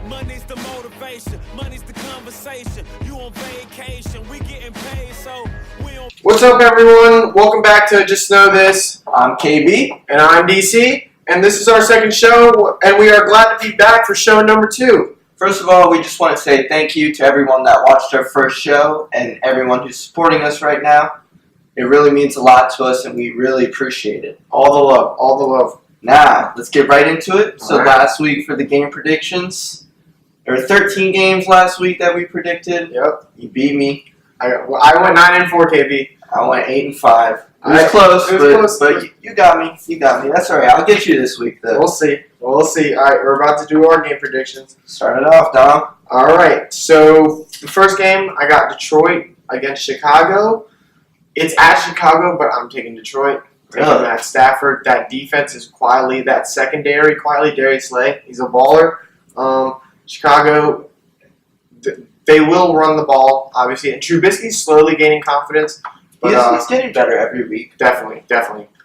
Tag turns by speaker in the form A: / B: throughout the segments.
A: Money's the motivation, money's the conversation. You on vacation, we getting paid, so we on.
B: What's up, everyone? Welcome back to Just Know This.
C: I'm KB.
B: And I'm DC. And this is our second show, and we are glad to be back for show number 2.
C: First of all, we just want to say thank you to everyone that watched our first show and everyone who's supporting us right now. It really means a lot to us, and we really appreciate it.
B: All the love, all the love.
C: Now, let's get right into it. So
B: All right.
C: last week for the game predictions, there were 13 games last week that we predicted.
B: Yep.
C: You beat me.
B: I went 9-4, KB.
C: I went 8-5. It was close, but you got me. You got me. That's all right. I'll get you this week, though.
B: We'll see. We'll see. All right, we're about to do our game predictions.
C: Start it off, Dom.
B: All right, so the first game, I got Detroit against Chicago. It's at Chicago, but I'm taking Detroit. Taking
C: Really?
B: Matt Stafford. That defense is quietly, that secondary, quietly, Darius Slay. He's a baller. Chicago, they will run the ball, obviously. And Trubisky's slowly gaining confidence. But,
C: He's getting better every week.
B: Definitely.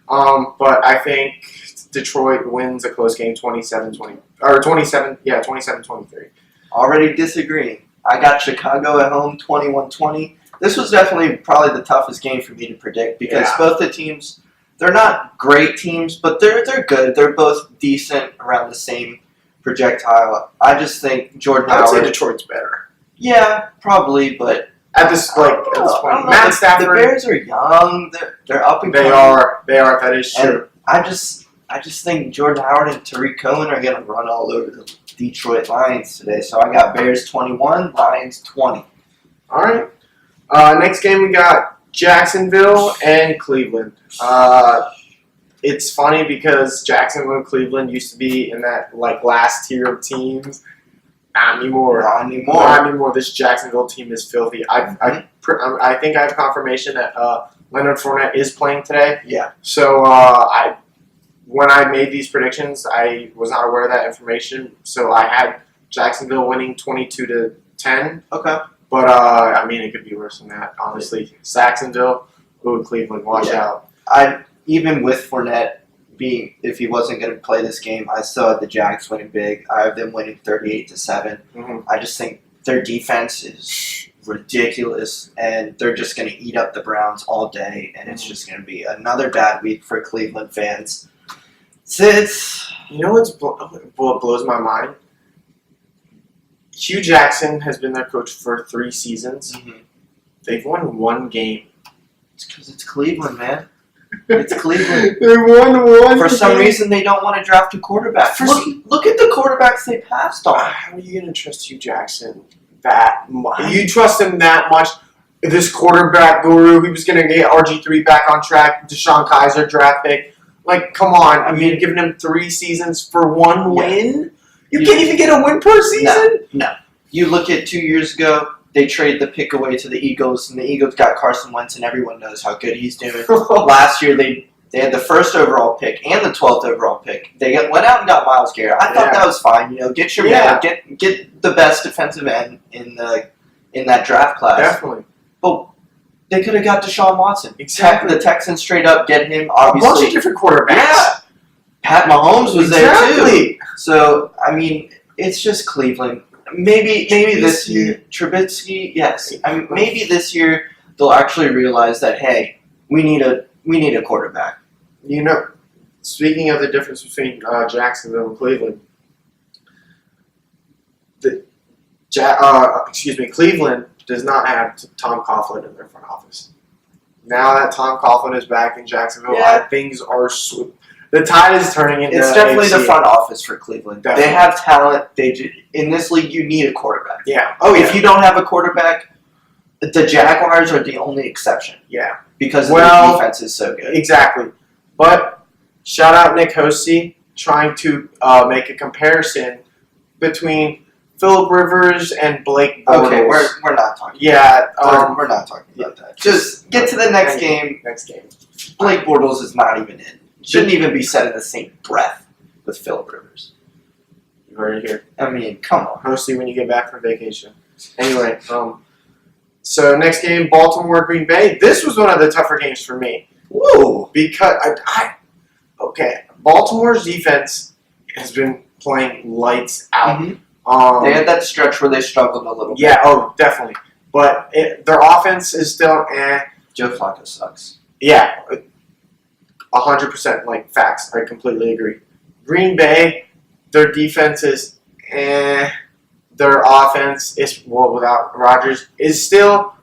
B: But I think Detroit wins a close game 27-20. Or 27-23.
C: Already disagreeing. I got Chicago at home 21-20. This was definitely probably the toughest game for me to predict because both the teams, they're not great teams, but they're good. They're both decent around the same projectile. I just think Jordan
B: I would
C: Howard.
B: say Detroit's better.
C: Yeah, probably, but
B: At this point, Matt Stafford.
C: The Bears are young. They're up and
B: They
C: coming.
B: are. That is true.
C: And I just think Jordan Howard and Tariq Cohen are going to run all over the Detroit Lions today. So I got Bears 21, Lions 20.
B: All right. Next game we got Jacksonville and Cleveland. It's funny because Jacksonville and Cleveland used to be in that last tier of teams. Not anymore. This Jacksonville team is filthy. I think I have confirmation that Leonard Fournette is playing today.
C: Yeah.
B: So when I made these predictions, I was not aware of that information. So I had Jacksonville winning 22-10.
C: Okay.
B: But it could be worse than that. Honestly, Jacksonville, Cleveland, watch out.
C: Even with Fournette if he wasn't going to play this game, I still had the Jags winning big. I have them winning 38-7.
B: Mm-hmm.
C: I just think their defense is ridiculous, and they're just going to eat up the Browns all day, and it's just going to be another bad week for Cleveland fans.
B: You know what blows my mind? Hugh Jackson has been their coach for 3 seasons.
C: Mm-hmm.
B: They've won 1 game.
C: It's because it's Cleveland, man. It's Cleveland.
B: They won 1
C: For some reason, they don't want to draft a quarterback. Look at the quarterbacks they passed on.
B: How are you going to trust Hugh Jackson that much? You trust him that much? This quarterback guru, he was going to get RG3 back on track, Deshaun Kaiser draft pick. Come on. You're giving him 3 seasons for 1 win? You can't even get a win per season?
C: No. You look at 2 years ago, they traded the pick away to the Eagles, and the Eagles got Carson Wentz, and everyone knows how good he's doing. Last year, they had the first overall pick and the 12th overall pick. They went out and got Myles Garrett. I thought that was fine. Get your man, get the best defensive end in that draft class.
B: Definitely.
C: But they could have got Deshaun Watson.
B: Exactly.
C: The Texans straight up get him. Obviously,
B: A bunch of different quarterbacks.
C: Yeah. Pat Mahomes was there too. So it's just Cleveland. Maybe this year, Trubisky. Yes, maybe this year they'll actually realize that hey, we need a quarterback.
B: Speaking of the difference between Jacksonville and Cleveland, Cleveland does not have Tom Coughlin in their front office. Now that Tom Coughlin is back in Jacksonville, things are the tide is turning into.
C: It's definitely the front office for Cleveland.
B: Definitely.
C: They have talent. In this league, you need a quarterback.
B: Yeah.
C: If you don't have a quarterback, the Jaguars are the only exception.
B: Yeah.
C: Because their defense is so good.
B: Exactly. But shout out Nick Hosey trying to make a comparison between Phillip Rivers and Blake Bortles.
C: Okay, we're not talking.
B: Yeah.
C: We're not talking about that. Just get to the next game.
B: Next game.
C: Blake Bortles is not even in. Shouldn't even be said in the same breath with Phillip Rivers.
B: You heard it here.
C: Come on.
B: Mostly when you get back from vacation. Anyway, so next game, Baltimore, Green Bay. This was one of the tougher games for me.
C: Whoa.
B: Because Baltimore's defense has been playing lights out.
C: Mm-hmm. They had that stretch where they struggled a little bit.
B: Yeah, oh, definitely. But their offense is still
C: Joe Flacco sucks.
B: Yeah, 100%, like, facts. I completely agree. Green Bay, their defense is Their offense is, well, without Rodgers, is still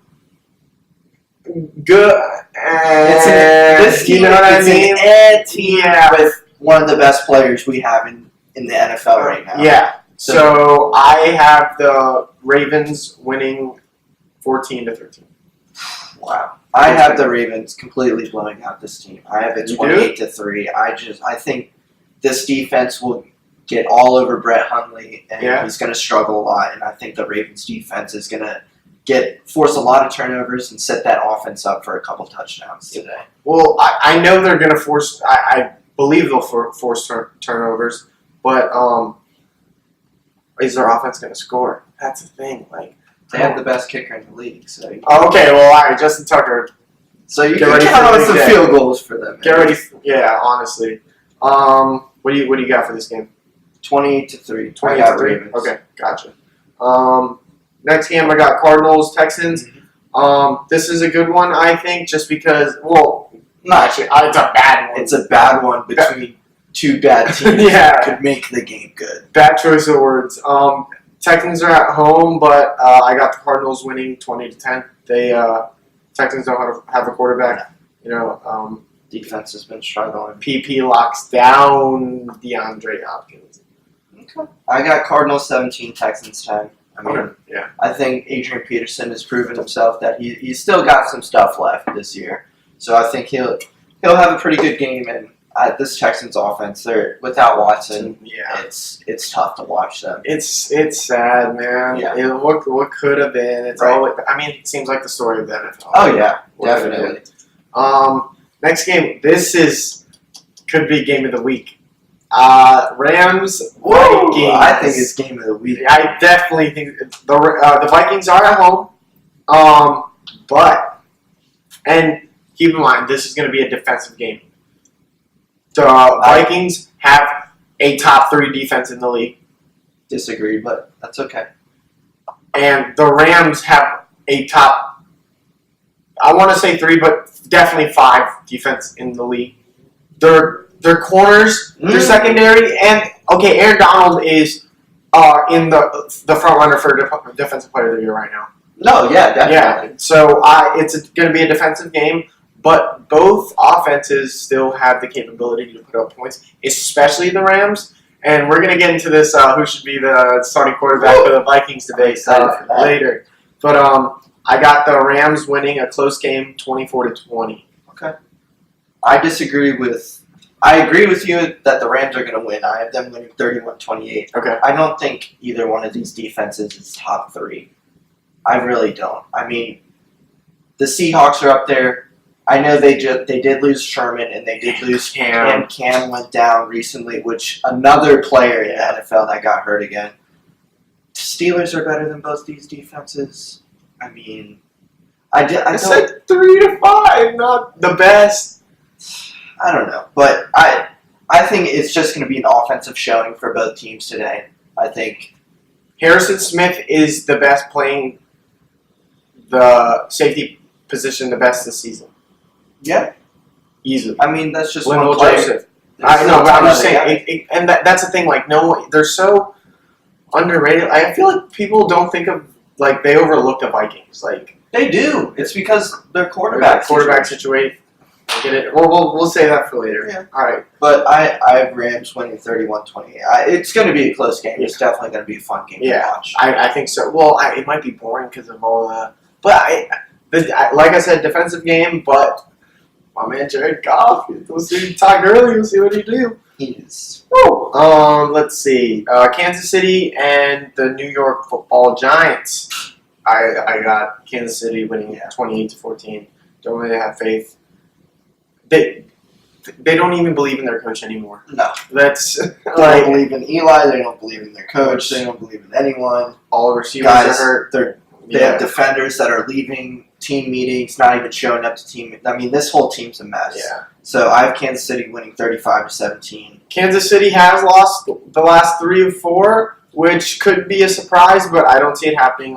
B: good.
C: This team,
B: you know what I mean?
C: An team with one of the best players we have in the NFL right now.
B: Yeah. So I have the Ravens winning 14-13.
C: Wow. I have the Ravens completely blowing out this team. I have it
B: You
C: 28-3. I think this defense will get all over Brett Hundley, and he's going to struggle a lot. And I think the Ravens defense is going to force a lot of turnovers and set that offense up for a couple touchdowns today.
B: Well, I know they're going to force. I believe they'll force turnovers, but is their offense going to score? That's the thing. Like,
C: they have the best kicker in the league. So
B: okay, well, all right, Justin Tucker.
C: So you can count on some field goals for them.
B: Get ready. Yeah, honestly. What do you got for this game?
C: 28-3.
B: 28-3. Okay, gotcha. Next game I got Cardinals Texans. This is a good one, I think, just because. Well, not actually. It's a bad one.
C: It's a bad one between two bad teams.
B: Yeah,
C: could make the game good.
B: Bad choice of words. Texans are at home, but I got the Cardinals winning 20-10. Texans don't have a quarterback. You know,
C: defense has been struggling.
B: PP locks down DeAndre Hopkins.
C: Okay. I got Cardinals 17, Texans 10. I mean,
B: yeah.
C: I think Adrian Peterson has proven himself that he's still got some stuff left this year. So I think he'll have a pretty good game. And this Texans offense, they're without Watson.
B: Yeah,
C: it's tough to watch them.
B: It's sad, man.
C: Yeah.
B: What could have been? It's always. I mean, it seems like the story of the NFL.
C: Oh yeah, definitely.
B: Next game. This could be game of the week. Rams. Vikings.
C: I think it's game of the week.
B: I definitely think the Vikings are at home. But keep in mind this is going to be a defensive game. The Vikings have a top 3 defense in the league.
C: Disagree, but that's okay.
B: And the Rams have a top, I want to say 3, but definitely 5 defense in the league. Their corners, their secondary, and Aaron Donald is in the front runner for defensive player of the year right now.
C: No, yeah, definitely.
B: Yeah, so it's going to be a defensive game, but both offenses still have the capability to put up points, especially the Rams. And we're going to get into this, who should be the starting quarterback for the Vikings today later. But I got the Rams winning a close game, 24-20.
C: Okay. I agree with you that the Rams are going to win. I have them winning 31-28.
B: Okay.
C: I don't think either one of these defenses is top 3. I really don't. I mean, the Seahawks are up there. I know they did lose Sherman and they did lose Cam. Cam went down recently, which another player in the NFL that got hurt again. Steelers are better than both these defenses. I mean, I
B: said 3-5, not the best.
C: I don't know, but I think it's just going to be an offensive showing for both teams today. I think
B: Harrison Smith is the best playing the safety position the best this season.
C: Yeah.
B: Easily.
C: I mean, that's just
B: Wendell
C: one player.
B: Joseph. I know, but I'm just saying, and that's the thing, like, they're so underrated. I feel like people don't think of, like, they overlook the Vikings. Like,
C: they do. It's because their quarterback
B: situation. I get it. Well, we'll say that for later.
C: Yeah.
B: All right.
C: But I have Rams winning 31-28. It's going to be a close game. It's definitely going to be a fun game to watch.
B: I think so. Well, it might be boring because of all the... But, like I said, defensive game, but my man Jared Goff, we'll see Todd Gurley, we'll see what he do.
C: He is.
B: Woo! Let's see. Kansas City and the New York Football Giants. I got Kansas City winning 28-14. Don't really have faith. They don't even believe in their coach anymore.
C: No.
B: That's
C: they don't believe in Eli. They don't believe in their coach. They don't believe in anyone.
B: All the receivers are hurt.
C: They have defenders that are leaving team meetings, not even showing up to team. I mean, this whole team's a mess.
B: Yeah.
C: So I have Kansas City winning 35-17.
B: Kansas City has lost the last 3 of 4. which could be a surprise, but I don't see it happening.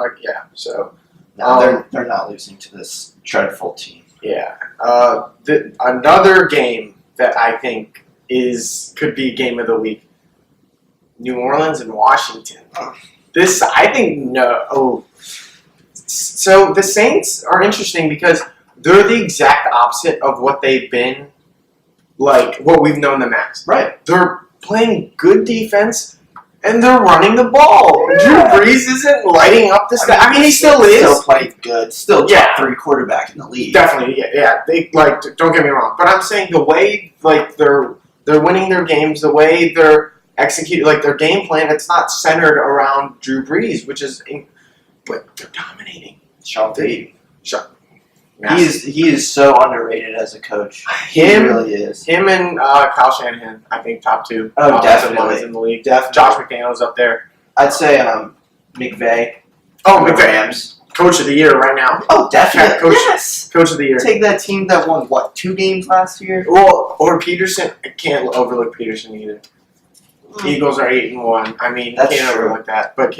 B: So
C: No, they're not losing to this dreadful team.
B: yeah. Another game that I think could be game of the week: New Orleans and Washington. This I think no. Oh, so the Saints are interesting because they're the exact opposite of what they've been, like what we've known them as.
C: Right.
B: They're playing good defense, and they're running the ball.
C: Yeah.
B: Drew Brees isn't lighting up the stat. I mean, he still is.
C: Still playing good. Still top 3 quarterback in the league.
B: Definitely, yeah. They don't get me wrong, but I'm saying the way they're winning their games, the way they're executing their game plan, it's not centered around Drew Brees, which is, but they're dominating.
C: Sean Payton.
B: Massive.
C: He is so underrated as a coach. He really is.
B: Him and Kyle Shanahan, I think top 2.
C: Oh,
B: offensive
C: definitely.
B: lines in the league.
C: Definitely.
B: Josh McDaniels up there.
C: I'd say McVay.
B: Oh,
C: The
B: McVay,
C: Rams.
B: Coach of the year right now.
C: Oh, definitely.
B: Coach-
C: Yes.
B: Coach of the year.
C: Take that team that won 2 games last year.
B: Well, or Peterson. I can't overlook Peterson either. Eagles are 8-1. I mean,
C: That's
B: can't
C: true.
B: overlook that. But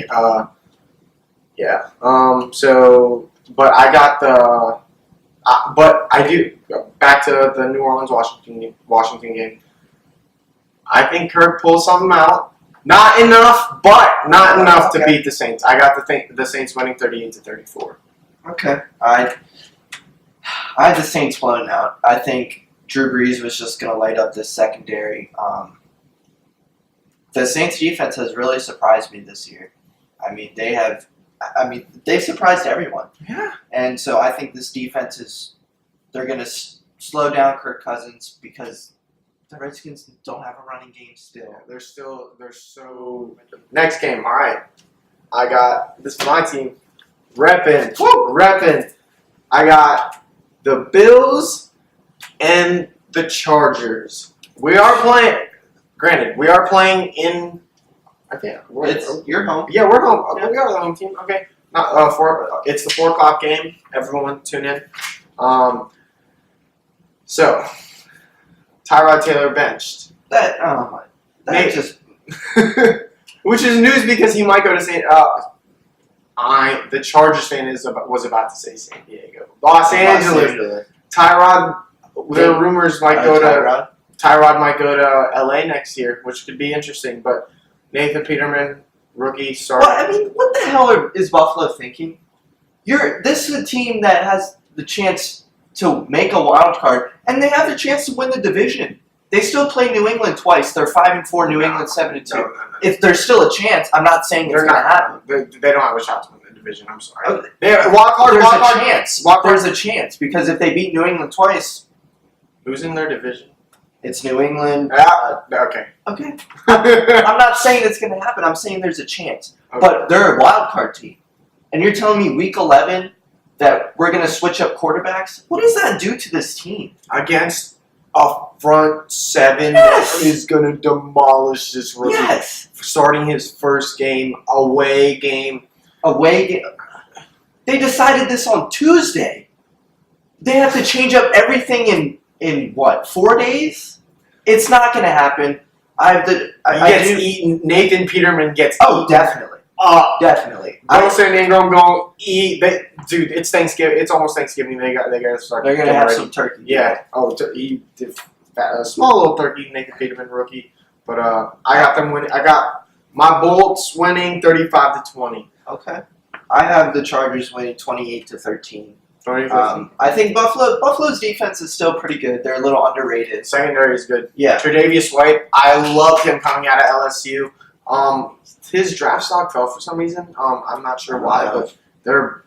B: yeah. But I got the. But I do back to the New Orleans Washington game. I think Kirk pulls something out. Not enough, but not enough to beat the Saints. I got the Saints winning 38-34.
C: Okay. I had the Saints blown out. I think Drew Brees was just going to light up this secondary. The Saints defense has really surprised me this year. They've surprised everyone.
B: Yeah.
C: And so I think this defense they're going to slow down Kirk Cousins because the Redskins don't have a running game still.
B: They're so. Next game, all right. I got this is my team. Reppin'. I got the Bills and the Chargers. We are playing. Granted, we are playing in. I think
C: It's your home.
B: Yeah, we're home. Okay, we are the home team. Okay, not 4. It's the 4:00 game. Everyone, tune in. So, Tyrod Taylor benched. Which is news because he might go to San. The Chargers fan was about to say San Diego, Los Angeles. Tyrod. There are rumors Tyrod might go to LA next year, which could be interesting. But Nathan Peterman, rookie, starter.
C: Well, what the hell is Buffalo thinking? This is a team that has the chance to make a wild card, and they have the chance to win the division. They still play New England twice. They're 5-4. New England 7-2.
B: No.
C: If there's still a chance, I'm not saying it's going to happen.
B: They don't have a shot to win the division. I'm sorry.
C: Okay.
B: There's a
C: chance. There's a chance because if they beat New England twice,
B: who's in their division?
C: it's New England.
B: Okay.
C: Okay. I'm not saying it's going to happen. I'm saying there's a chance.
B: Okay.
C: But they're a wild card team. And you're telling me week 11 that we're going to switch up quarterbacks? What does that do to this team?
B: Against a front 7
C: Yes.
B: that is going to demolish this rookie.
C: Yes.
B: Starting his first game, away game.
C: Away game. They decided this on Tuesday. They have to change up everything in what, 4 days? It's not going to happen.
B: Nathan Peterman gets
C: Oh, definitely. Definitely.
B: Wilson Ingram going eat. Dude, it's Thanksgiving. It's almost Thanksgiving. They got to start.
C: They're going to have some turkey.
B: Yeah. Oh, a small little turkey. Nathan Peterman rookie. But I got them winning. I got my Bolts winning 35-20.
C: Okay. I have the Chargers winning 28-13.
B: 20-15.
C: I think Buffalo's defense is still pretty good. They're a little underrated.
B: Secondary is good.
C: Yeah.
B: Tre'Davious White. I loved him coming out of LSU. His draft stock fell for some reason. I'm not sure why, but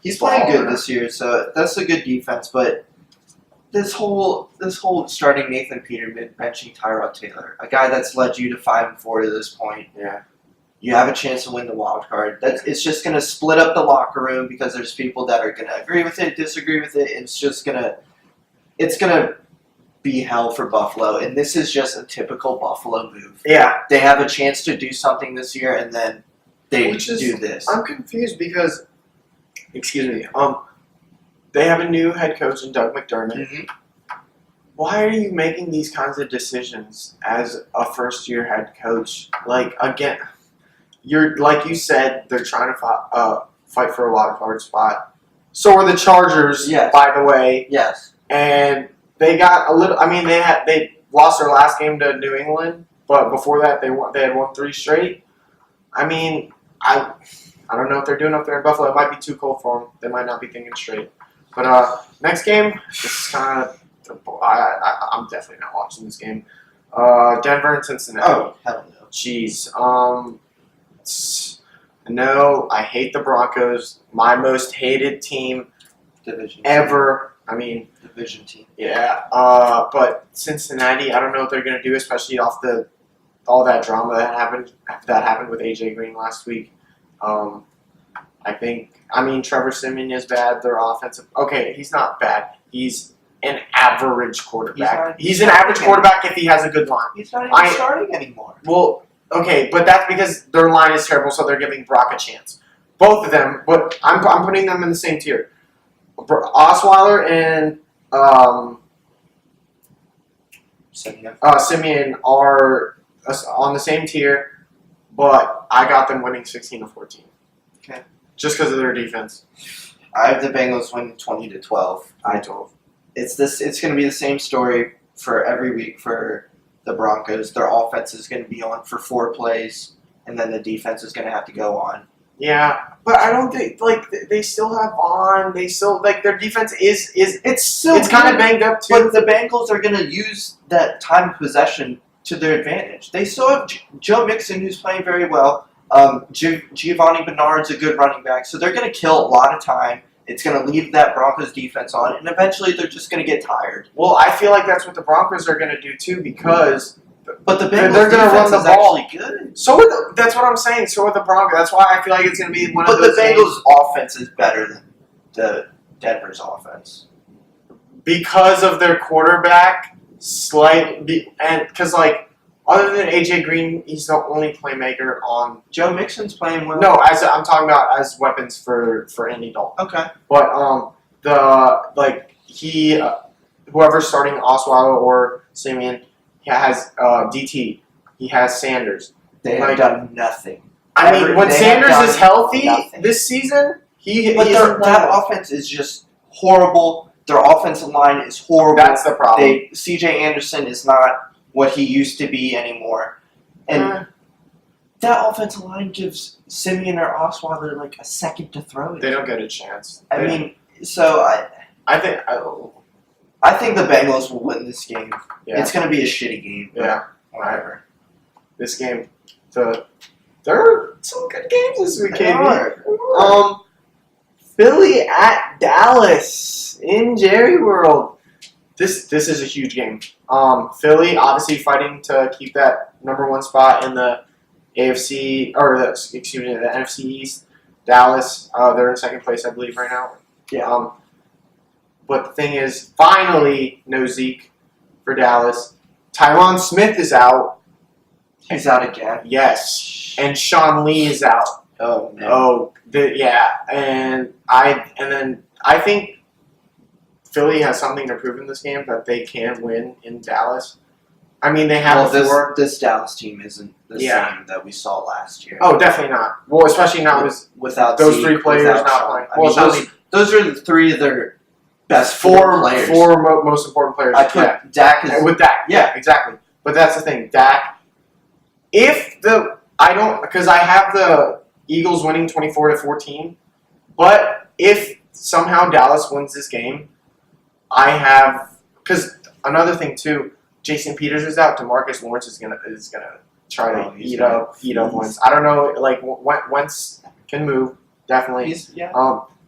C: he's playing good this year, so that's a good defense. But this whole starting Nathan Peterman, benching Tyrod Taylor, a guy that's led you to 5-4 to this point.
B: Yeah.
C: You have a chance to win the wild card. It's just going to split up the locker room because there's people that are going to agree with it, disagree with it. It's going to be hell for Buffalo, and this is just a typical Buffalo move.
B: Yeah.
C: They have a chance to do something this year, and then they do this.
B: I'm confused because, excuse me, they have a new head coach in Doug McDermott.
C: Mm-hmm.
B: Why are you making these kinds of decisions as a first-year head coach? Like, again, you're like you said, they're trying to fight for a wild card spot. So are the Chargers,
C: Yes.
B: by the way.
C: Yes.
B: And they got a little. I mean, they lost their last game to New England, but before that they had won 3 straight. I mean, I don't know if they're doing up there in Buffalo. It might be too cold for them. They might not be thinking straight. But next game, this is kind of. I'm definitely not watching this game. Denver and Cincinnati.
C: Oh, hell no.
B: Jeez. No, I hate the Broncos. My most hated team
C: Division
B: ever. I mean,
C: division team.
B: yeah. But Cincinnati, I don't know what they're gonna do, especially off all that drama that happened with AJ Green last week. I mean, Trevor Siemian is bad. Their offensive. Okay, he's not bad. He's an average quarterback. He's an average quarterback if he has a good line.
C: He's not even starting anymore.
B: Well, okay, but that's because their line is terrible, so they're giving Brock a chance. Both of them, but I'm putting them in the same tier. Osweiler and Simeon are on the same tier, but I got them winning 16-14.
C: Okay.
B: Just because of their defense.
C: I have the Bengals winning 20-12. It's going to be the same story for every week for the Broncos. Their offense is going to be on for 4 plays, and then the defense is going to have to go on.
B: Yeah, but I don't think they still have on. They still their defense is it's kind of banged up too.
C: But the Bengals are going to use that time of possession to their advantage. They still have Joe Mixon, who's playing very well. Giovanni Bernard's a good running back, so they're going to kill a lot of time. It's going to leave that Broncos defense on, and eventually they're just going to get tired.
B: Well, I feel like that's what the Broncos are going to do too, because
C: but the Bengals
B: they're going to run the ball.
C: Actually good.
B: So that's what I'm saying. So are the Broncos. That's why I feel like it's going to be one of those.
C: But the Bengals' offense is better than the Denver's offense
B: because of their quarterback, slightly, and because other than AJ Green, he's the only playmaker on.
C: Joe Mixon's playing well.
B: No, I'm talking about as weapons for Andy Dalton.
C: Okay.
B: But whoever's starting Osweiler or Simeon, he has DT. He has Sanders.
C: They have done nothing.
B: I mean, when Sanders is healthy this season,
C: that offense is just horrible. Their offensive line is horrible.
B: That's the problem.
C: C.J. Anderson is not what he used to be anymore. And that offensive line gives Simeon or Osweiler a second to throw it.
B: They don't get a chance.
C: I think the Bengals will win this game.
B: Yeah.
C: It's going to be a shitty game.
B: Yeah.
C: Whatever.
B: This game, there are some good games this week,
C: There
B: KB. Philly at Dallas in Jerry World. This is a huge game. Philly obviously fighting to keep that number 1 spot in the AFC the NFC East. Dallas, they're in second place, I believe, right now.
C: Yeah.
B: But the thing is, finally, no Zeke for Dallas. Tyron Smith is out.
C: He's out again.
B: Yes, and Sean Lee is out.
C: Oh no.
B: And I think Philly has something to prove in this game that they can win in Dallas. I mean, they have before.
C: This Dallas team isn't the same that we saw last year.
B: Oh, definitely not. Well, especially not
C: without
B: those
C: Zeke,
B: 3 players not playing.
C: Well, those are the 3 of their best 4 players.
B: 4 most important players.
C: I put Dak
B: with Dak. Yeah, exactly. But that's the thing, Dak. Because I have the Eagles winning 24-14, but if somehow Dallas wins this game, because another thing too, Jason Peters is out. DeMarcus Lawrence is gonna try to eat up Wentz. I don't know, Wentz can move definitely.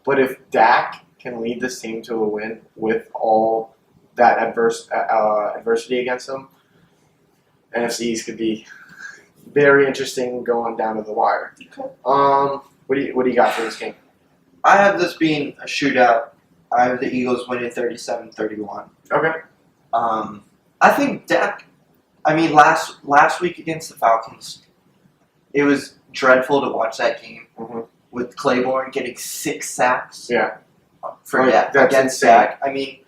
B: But if Dak can lead this team to a win with all that adversity against him, NFC East could be very interesting going down to the wire.
C: Okay.
B: What do you got for this game?
C: I have this being a shootout. I have the Eagles winning 37-31.
B: Okay.
C: I think Dak. I mean, last week against the Falcons, it was dreadful to watch that game with Claiborne getting 6 sacks.
B: Yeah.
C: Against
B: insane.
C: Dak. I mean,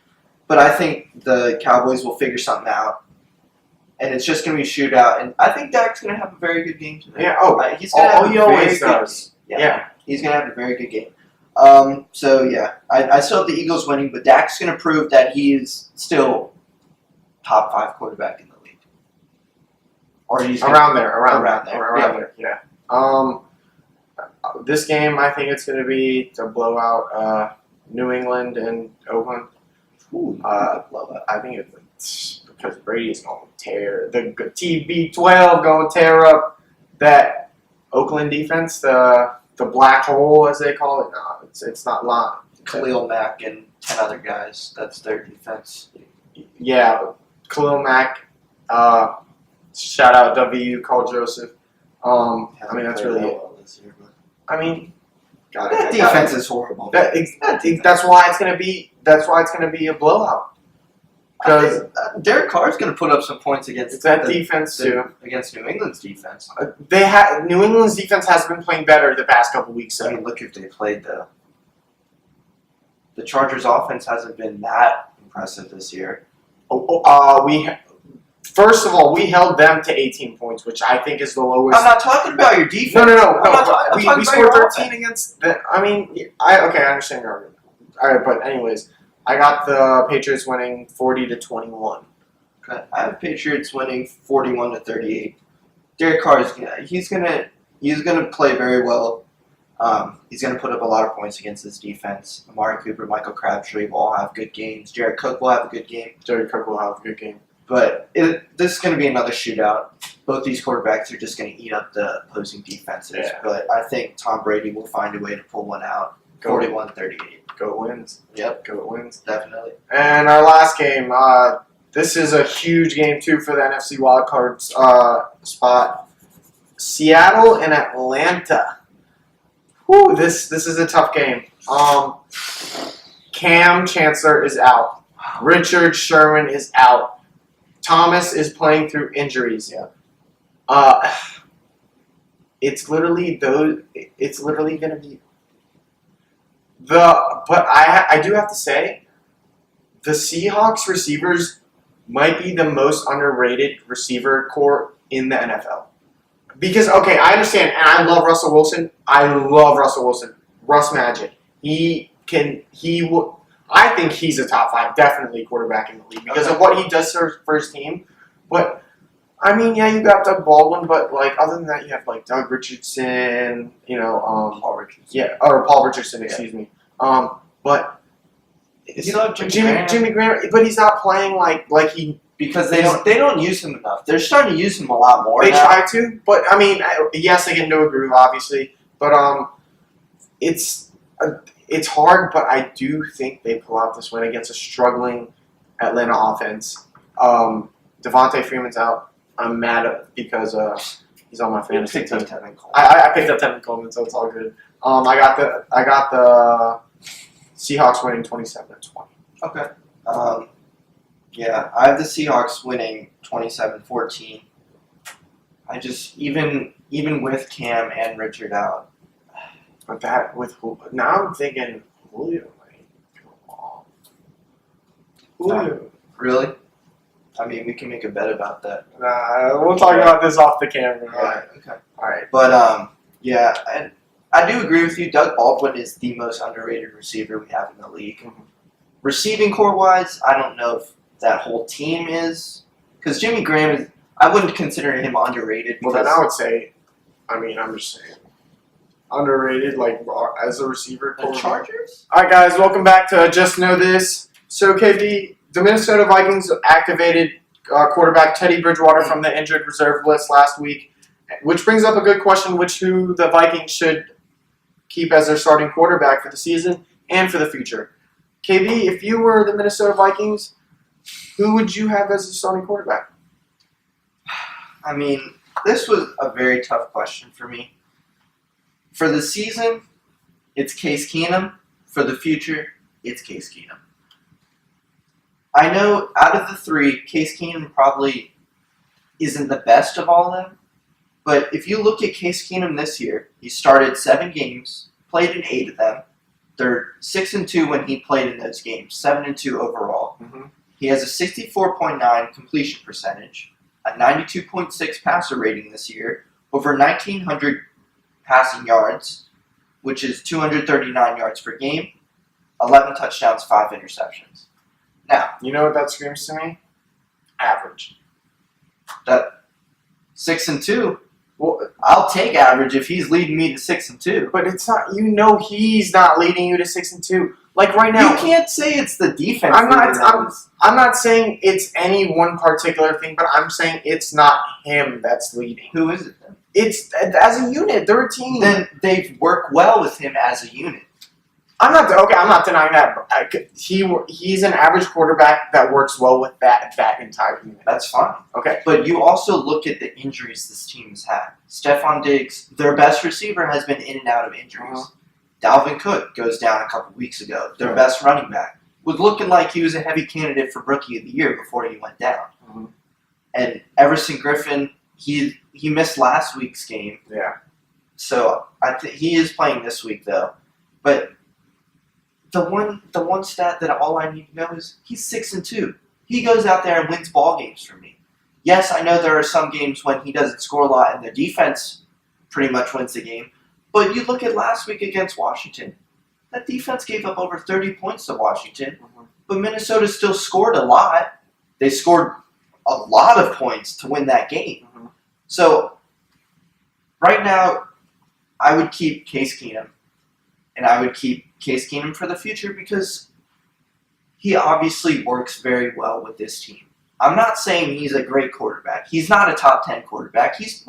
C: but I think the Cowboys will figure something out. and it's just going to be a shootout. And I think Dak's going to have a very good game today.
B: Yeah.
C: He's going to have
B: he
C: a very
B: always
C: good
B: does.
C: game.
B: Yeah.
C: He's going to have a very good game. So yeah, I still have the Eagles winning, but Dak's going to prove that he is still top 5 quarterback in the league. Or he's
B: Around there. Yeah. This game, I think it's going to be to blow out New England and Oakland.
C: Ooh,
B: Blowout. I think it's because Brady's going to tear the TB12 going to tear up that Oakland defense, the black hole as they call it. No, it's not long.
C: Khalil Mack and 10 other guys. That's their defense.
B: Yeah, Khalil Mack. Shout out WU, Carl Joseph. I mean that's really it. I mean,
C: That defense is horrible.
B: That's why it's gonna be. That's why it's gonna be a blowout. Because
C: Derek Carr's going to put up some points against
B: that defense too.
C: Against New England's defense.
B: New England's defense has been playing better the past couple weeks.
C: I mean, look if they played though. The Chargers' offense hasn't been that impressive this year.
B: First of all, we held them to 18 points, which I think is the lowest.
C: I'm not talking about your defense.
B: No. We scored 13 against. I mean, I understand your argument. All right, but anyways, I got the Patriots winning 40-21.
C: Okay. I have Patriots winning 41-38. Derek Carr he's gonna play very well. He's gonna put up a lot of points against this defense. Amari Cooper, Michael Crabtree will all have good games. Jared Cook will have a good game. But this is going to be another shootout. Both these quarterbacks are just going to eat up the opposing defenses.
B: Yeah.
C: But I think Tom Brady will find a way to pull one out. 41-38.
B: Go Wins.
C: Yep.
B: Go Wins.
C: Definitely.
B: And our last game, this is a huge game too for the NFC wildcard spot. Seattle and Atlanta. Whew, this is a tough game. Cam Chancellor is out. Richard Sherman is out. Thomas is playing through injuries.
C: Yeah.
B: It's literally going to be But I do have to say, the Seahawks receivers might be the most underrated receiver core in the NFL. Because I understand, and I love Russell Wilson. Russ Magic. I think he's a top 5, definitely quarterback in the league because of what he does for his team. But I mean, yeah, you got Doug Baldwin, but other than that, you have Doug Richardson,
C: Paul Richardson.
B: Yeah, or Paul Richardson, excuse me. But Jimmy Graham, but he's not playing like he
C: because they don't use him enough. They're starting to use him a lot more.
B: They try to, but I mean, yes, they get into a groove, obviously, but it's hard, but I do think they pull out this win against a struggling Atlanta offense. Devontae Freeman's out. I'm mad because he's on my fantasy team. I picked up Tevin Coleman, so it's all good. I got the Seahawks winning 27-20.
C: Okay. Yeah, I have the Seahawks winning 27-14. I just even with Cam and Richard out.
B: But that now I'm thinking Julio might go off. Julio.
C: Really? I mean, we can make a bet about that.
B: Nah, we'll talk about this off the camera.
C: Yeah. Okay.
B: All right.
C: But yeah, I do agree with you. Doug Baldwin is the most underrated receiver we have in the league.
B: Mm-hmm.
C: Receiving core wise, I don't know if that whole team is because Jimmy Graham is. I wouldn't consider him underrated.
B: Well, then I would say, I'm just saying, underrated as a receiver.
C: The Chargers.
B: All right, guys, welcome back to Just Know This. So, KB, the Minnesota Vikings activated quarterback Teddy Bridgewater from the injured reserve list last week, which brings up a good question: who the Vikings should keep as their starting quarterback for the season and for the future. KB, if you were the Minnesota Vikings, who would you have as the starting quarterback?
C: I mean, this was a very tough question for me. For the season, it's Case Keenum. For the future, it's Case Keenum. I know out of the three, Case Keenum probably isn't the best of all of them. But if you look at Case Keenum this year, he started 7 games, played in 8 of them. They're 6-2 when he played in those games, 7-2 overall.
B: Mm-hmm.
C: He has a 64.9 completion percentage. a 92.6 passer rating this year, over 1,900 passing yards, which is 239 yards per game, 11 touchdowns, 5 interceptions. Now,
B: You know what that screams to me? Average.
C: that 6-2.
B: Well,
C: I'll take average if he's leading me to 6-2.
B: but it's not. He's not leading you to 6-2. Like right now,
C: You can't say it's the defense.
B: I'm not saying it's any one particular thing, but I'm saying it's not him that's leading.
C: Who is it then?
B: It's as a unit. They're a team.
C: Then they've worked well with him as a unit.
B: I'm not denying that. But he's an average quarterback that works well with that entire unit.
C: That's fine.
B: Okay.
C: But you also look at the injuries this team has had. Stephon Diggs, their best receiver, has been in and out of injuries.
B: Uh-huh.
C: Dalvin Cook goes down a couple weeks ago. Their best running back was looking like he was a heavy candidate for Rookie of the Year before he went down.
B: Mm-hmm.
C: And Everson Griffin, he missed last week's game.
B: Yeah.
C: So I think he is playing this week though. But the one stat that all I need to know is he's 6-2. He goes out there and wins ball games for me. Yes, I know there are some games when he doesn't score a lot and the defense pretty much wins the game. But you look at last week against Washington. That defense gave up over 30 points to Washington.
B: Mm-hmm.
C: But Minnesota still scored a lot. They scored a lot of points to win that game.
B: Mm-hmm.
C: So right now, I would keep Case Keenum. And I would keep Case Keenum for the future because he obviously works very well with this team. I'm not saying he's a great quarterback. He's not a top 10 quarterback. He's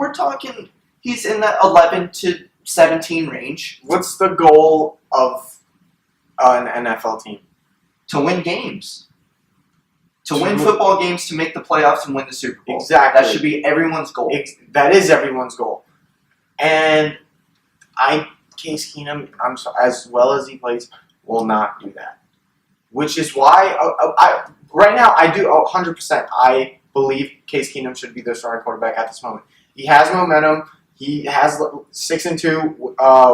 C: in that 11 to 17 range.
B: What's the goal of an NFL team?
C: To win games. To win football games, to make the playoffs and win the Super Bowl.
B: Exactly.
C: That should be everyone's goal.
B: That is everyone's goal. And Case Keenum, as well as he plays, will not do that. Which is why, right now, I do 100%. I believe Case Keenum should be the starting quarterback at this moment. He has momentum. He has 6-2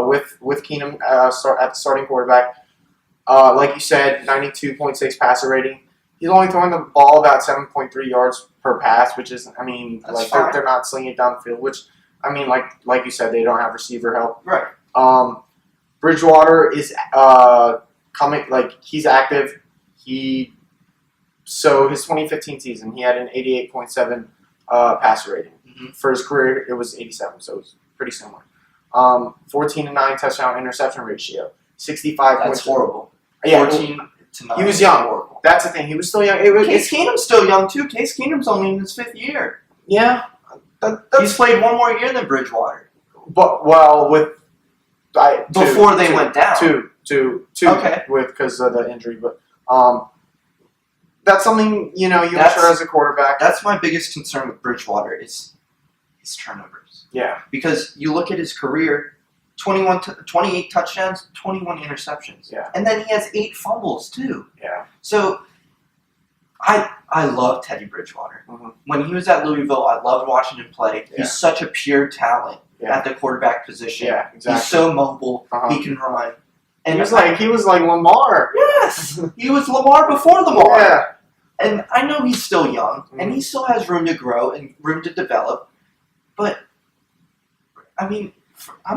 B: with Keenum at the starting quarterback. Like you said, 92.6 passer rating. He's only throwing the ball about 7.3 yards per pass, which is, they're not slinging it downfield. Which, like you said, they don't have receiver help.
C: Right.
B: Bridgewater is coming. He's active. So his 2015 season, he had an 88.7 passer rating.
C: Mm-hmm.
B: For his career, it was 87, so it was pretty similar. 14-9 touchdown interception ratio. 65.
C: That's horrible.
B: Yeah,
C: 14-9.
B: he was young. Horrible. That's the thing. He was still young.
C: Case Keenum's still young too. Case Keenum's only in his 5th year.
B: Yeah,
C: He's played one more year than Bridgewater.
B: But
C: Before they went down.
B: Two.
C: Okay.
B: Because of the injury, but that's something you ensure as a quarterback.
C: That's my biggest concern with Bridgewater is his turnovers.
B: Yeah.
C: Because you look at his career, 28 touchdowns, 21 interceptions.
B: Yeah.
C: And then he has 8 fumbles too.
B: Yeah.
C: So I love Teddy Bridgewater.
B: Mm-hmm.
C: When he was at Louisville, I loved watching him play.
B: Yeah.
C: He's such a pure talent
B: Yeah.
C: at the quarterback position.
B: Yeah, exactly.
C: He's so mobile.
B: Uh-huh.
C: He can run. And
B: he was like Lamar.
C: Yes, he was Lamar before Lamar.
B: Yeah.
C: And I know he's still young,
B: Mm-hmm.
C: and he still has room to grow and room to develop. But I'm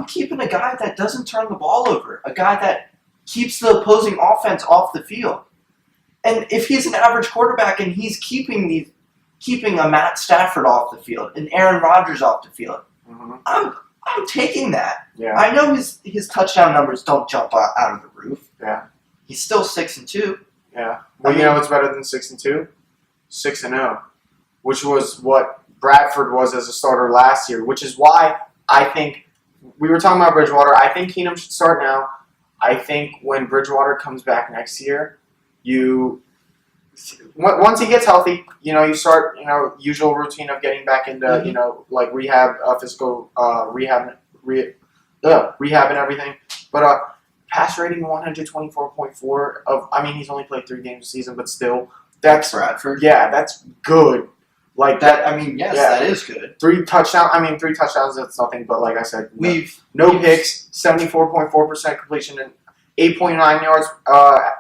C: keeping a guy that doesn't turn the ball over, a guy that keeps the opposing offense off the field. And if he's an average quarterback and he's keeping a Matt Stafford off the field, and Aaron Rodgers off the field,
B: Mm-hmm.
C: I'm taking that.
B: Yeah.
C: I know his touchdown numbers don't jump out of the roof.
B: Yeah.
C: He's still 6-2.
B: Yeah. Well, what's better than 6-2? 6-0, which was what Bradford was as a starter last year. Which is why I think we were talking about Bridgewater. I think Keenum should start now. I think when Bridgewater comes back next year, once he gets healthy, you start, usual routine of getting back into,
C: Mm-hmm.
B: rehab, physical rehab and everything. But pass rating 124.4 he's only played 3 games a season, but still, that's
C: Bradford.
B: Yeah, that's good.
C: That is good.
B: 3 touchdowns, that's nothing. But like I said,
C: We've
B: picks, 74.4% completion, and 8.9 yards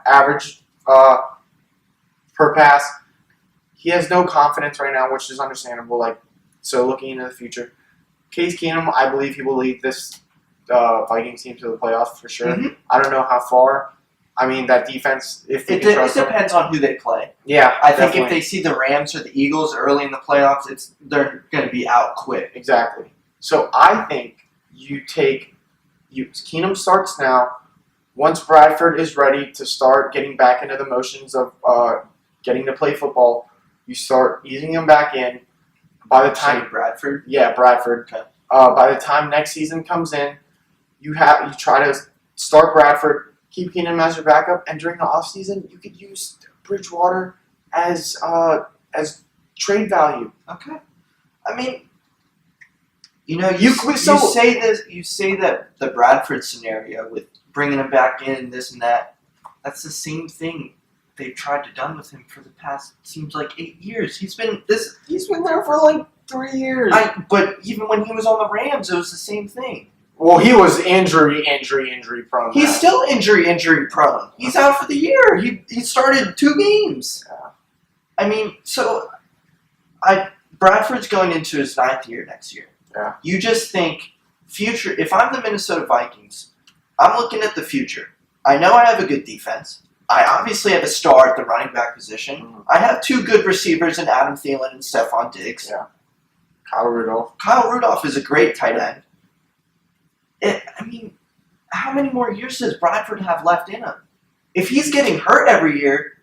B: average per pass. he has no confidence right now, which is understandable. Like, so looking into the future, Case Keenum, I believe he will lead this Vikings team to the playoffs for sure.
C: Mm-hmm.
B: I don't know how far. I mean, that defense, if they can trust them.
C: It depends on who they play.
B: Yeah,
C: I think if they see the Rams or the Eagles early in the playoffs, they're going to be out quick.
B: Exactly. So I think Keenum starts now. Once Bradford is ready to start getting back into the motions of getting to play football, you start easing him back in. By the time
C: Bradford,
B: Bradford.
C: Okay.
B: By the time next season comes in, you try to start Bradford. Keep Keenum as your backup, and during the offseason, you could use Bridgewater as trade value.
C: Okay. I mean, you say that the Bradford scenario with bringing him back in and this and that, that's the same thing they've tried to done with him for the past, seems like 8 years. He's been
B: there for like 3 years.
C: But even when he was on the Rams, it was the same thing.
B: Well, he was injury prone.
C: He's still injury prone. He's out for the year. He started 2 games.
B: Yeah.
C: I mean, so Bradford's going into his 9th year next year.
B: Yeah.
C: You just think future. If I'm the Minnesota Vikings, I'm looking at the future. I know I have a good defense. I obviously have a star at the running back position.
B: Mm-hmm.
C: I have 2 good receivers in Adam Thielen and Stephon Diggs.
B: Yeah. Kyle
C: Rudolph is a great tight end. I mean, how many more years does Bradford have left in him? If he's getting hurt every year,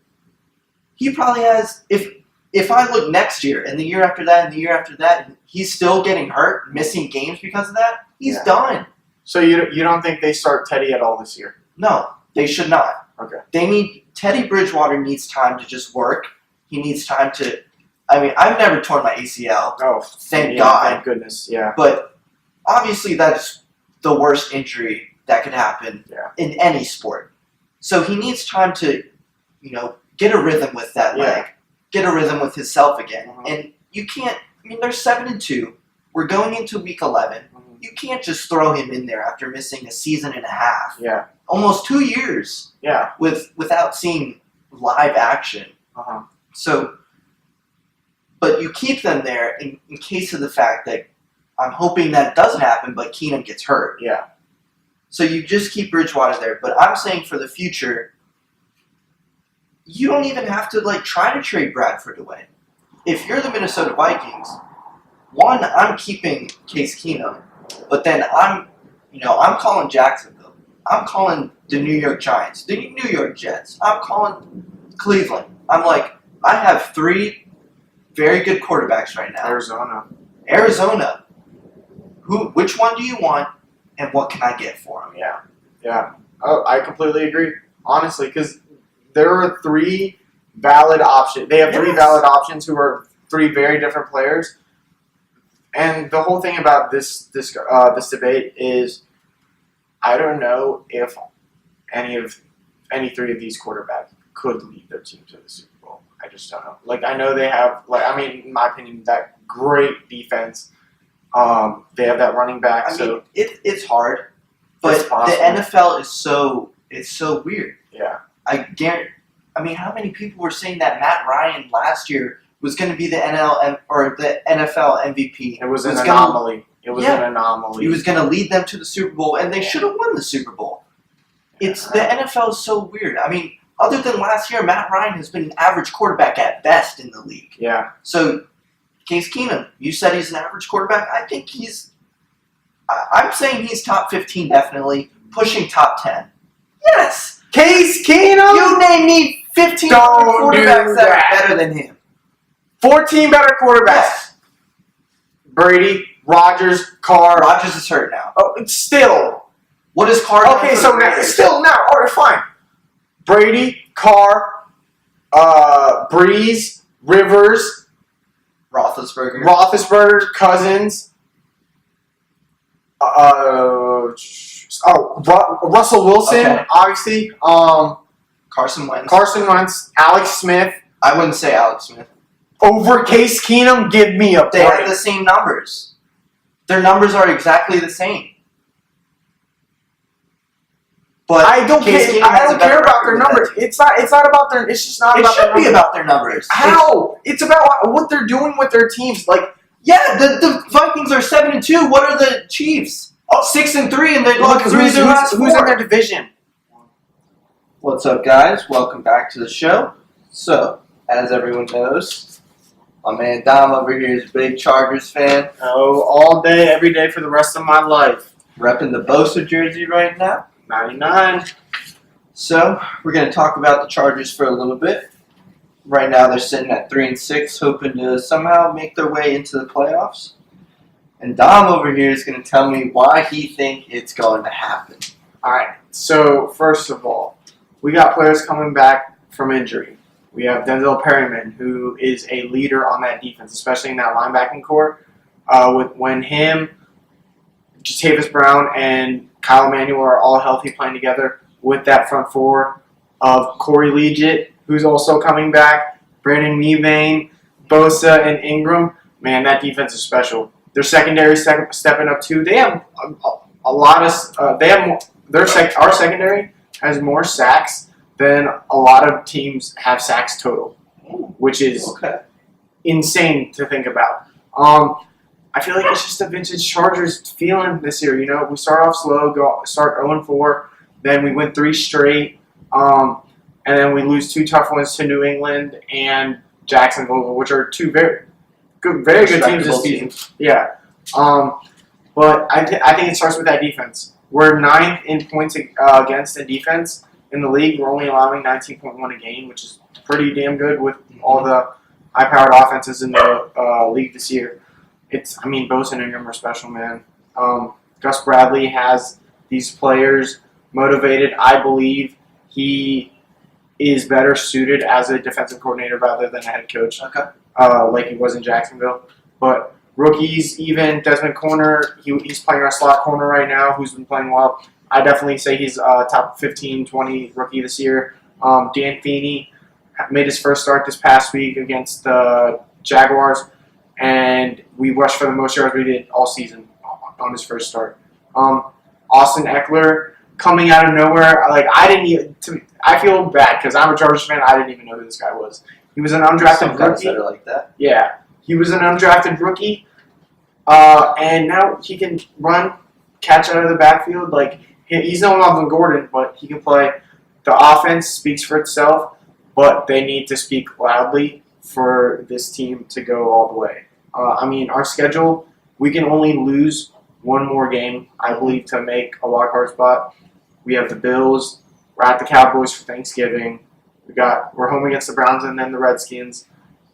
C: he probably has. If I look next year and the year after that and the year after that, and he's still getting hurt, missing games because of that, he's done.
B: So you don't think they start Teddy at all this year?
C: No, they should not.
B: Okay.
C: Teddy Bridgewater needs time to just work. He needs time to. I mean, I've never torn my ACL.
B: Oh,
C: thank God.
B: Thank goodness. Yeah.
C: But obviously, that's the worst injury that could happen in any sport. So he needs time to, get a rhythm with that leg, get a rhythm with himself again. Mm-hmm. And you can't. I mean, they're 7-2. We're going into week 11. Mm-hmm. You can't just throw him in there after missing a season and a half.
B: Yeah.
C: Almost 2 years.
B: Yeah.
C: Without seeing live action.
B: Uh-huh.
C: So, but you keep them there in case of the fact that I'm hoping that doesn't happen, but Keenum gets hurt.
B: Yeah.
C: So you just keep Bridgewater there. But I'm saying for the future, you don't even have to try to trade Bradford away. If you're the Minnesota Vikings, one, I'm keeping Case Keenum, but then I'm calling Jacksonville. I'm calling the New York Giants, the New York Jets. I'm calling Cleveland. I'm like, I have 3 very good quarterbacks right now. Arizona. Which one do you want, and what can I get for him?
B: Yeah. Oh, I completely agree, honestly, because there are 3 valid options. They have 3 valid options who are 3 very different players. And the whole thing about this debate is, I don't know if any 3 of these quarterbacks could lead their team to the Super Bowl. I just don't know. I know they have, in my opinion, that great defense. They have that running back.
C: It's hard, but the NFL is so weird.
B: Yeah.
C: I guarantee. I mean, how many people were saying that Matt Ryan last year was going to be the NFL MVP?
B: It was an anomaly. It was an anomaly.
C: He was going to lead them to the Super Bowl, and they should have won the Super Bowl. The NFL is so weird. I mean, other than last year, Matt Ryan has been an average quarterback at best in the league.
B: Yeah.
C: So, Case Keenum, you said he's an average quarterback. I think I'm saying he's top 15 definitely, pushing top 10. Yes!
B: Case Keenum?
C: You name me 15 quarterbacks that are better than him.
B: 14 better quarterbacks.
C: Yes.
B: Brady, Rodgers, Carr.
C: Rodgers is hurt now.
B: Oh, still.
C: What is Carr doing?
B: Okay, so now. All right, fine. Brady, Carr, Breeze, Rivers, Roethlisberger, Cousins. Russell Wilson, obviously.
C: Carson
B: Wentz, Alex Smith.
C: I wouldn't say Alex Smith.
B: Over Case Keenum, give me a break.
C: They have the same numbers. Their numbers are exactly the same. But
B: I don't
C: Case
B: care.
C: Keenum
B: I
C: has a
B: don't
C: better
B: care about
C: record
B: their
C: with that
B: numbers.
C: team.
B: It's not about their. It's just not
C: It
B: about.
C: should
B: their
C: be
B: numbers.
C: about their numbers.
B: How? It's about what they're doing with their teams. Like,
C: Yeah, the Vikings are 7-2. What are the Chiefs? 6-3, and they
B: look
C: lost 3 of their last 4.
B: who's in their division.
C: What's up, guys? Welcome back to the show. So, as everyone knows, my man Dom over here is a big Chargers fan,
B: Oh, all day, every day for the rest of my life.
C: repping the Bosa jersey right now.
B: 99.
C: So, we're going to talk about the Chargers for a little bit. Right now, they're sitting at 3-6, hoping to somehow make their way into the playoffs. And Dom over here is going to tell me why he thinks it's going to happen.
B: All right. So first of all, we got players coming back from injury. We have Denzel Perryman, who is a leader on that defense, especially in that linebacking core. When him, Jatavis Brown, and Kyle Emanuel are all healthy playing together with that front four of Corey Legit, who's also coming back, Brandon Mevane, Bosa, and Ingram. Man, that defense is special. Their secondary stepping up too. They have a lot of. They have more, our secondary has more sacks than a lot of teams have sacks total, which is insane to think about. I feel like it's just a vintage Chargers feeling this year. You know, we start off slow, start 0-4, then we win 3 straight, and then we lose 2 tough ones to New England and Jacksonville, which are 2 very good teams this season. Yeah. But I think it starts with that defense. We're 9th in points against in defense in the league. We're only allowing 19.1 a game, which is pretty damn good with all the high-powered offenses in the league this year. Bosa and Ingram are special, man. Gus Bradley has these players motivated. I believe he is better suited as a defensive coordinator rather than a head coach. Like he was in Jacksonville. But rookies, even Desmond Corner, he's playing our slot corner right now, who's been playing well. I definitely say he's top 15, 20 rookie this year. Dan Feeney made his first start this past week against the Jaguars, and we rushed for the most yards we did all season on his first start. Austin Eckler coming out of nowhere. I feel bad because I'm a Chargers fan. I didn't even know who this guy was. He was an undrafted rookie.
C: That are like that.
B: Yeah, he was an undrafted rookie, and now he can run, catch out of the backfield. Like, he's no Melvin Gordon, but he can play. The offense speaks for itself, but they need to speak loudly for this team to go all the way. Our schedule, we can only lose 1 more game, I believe, to make a wild card spot. We have the Bills. We're at the Cowboys for Thanksgiving. We're home against the Browns and then the Redskins.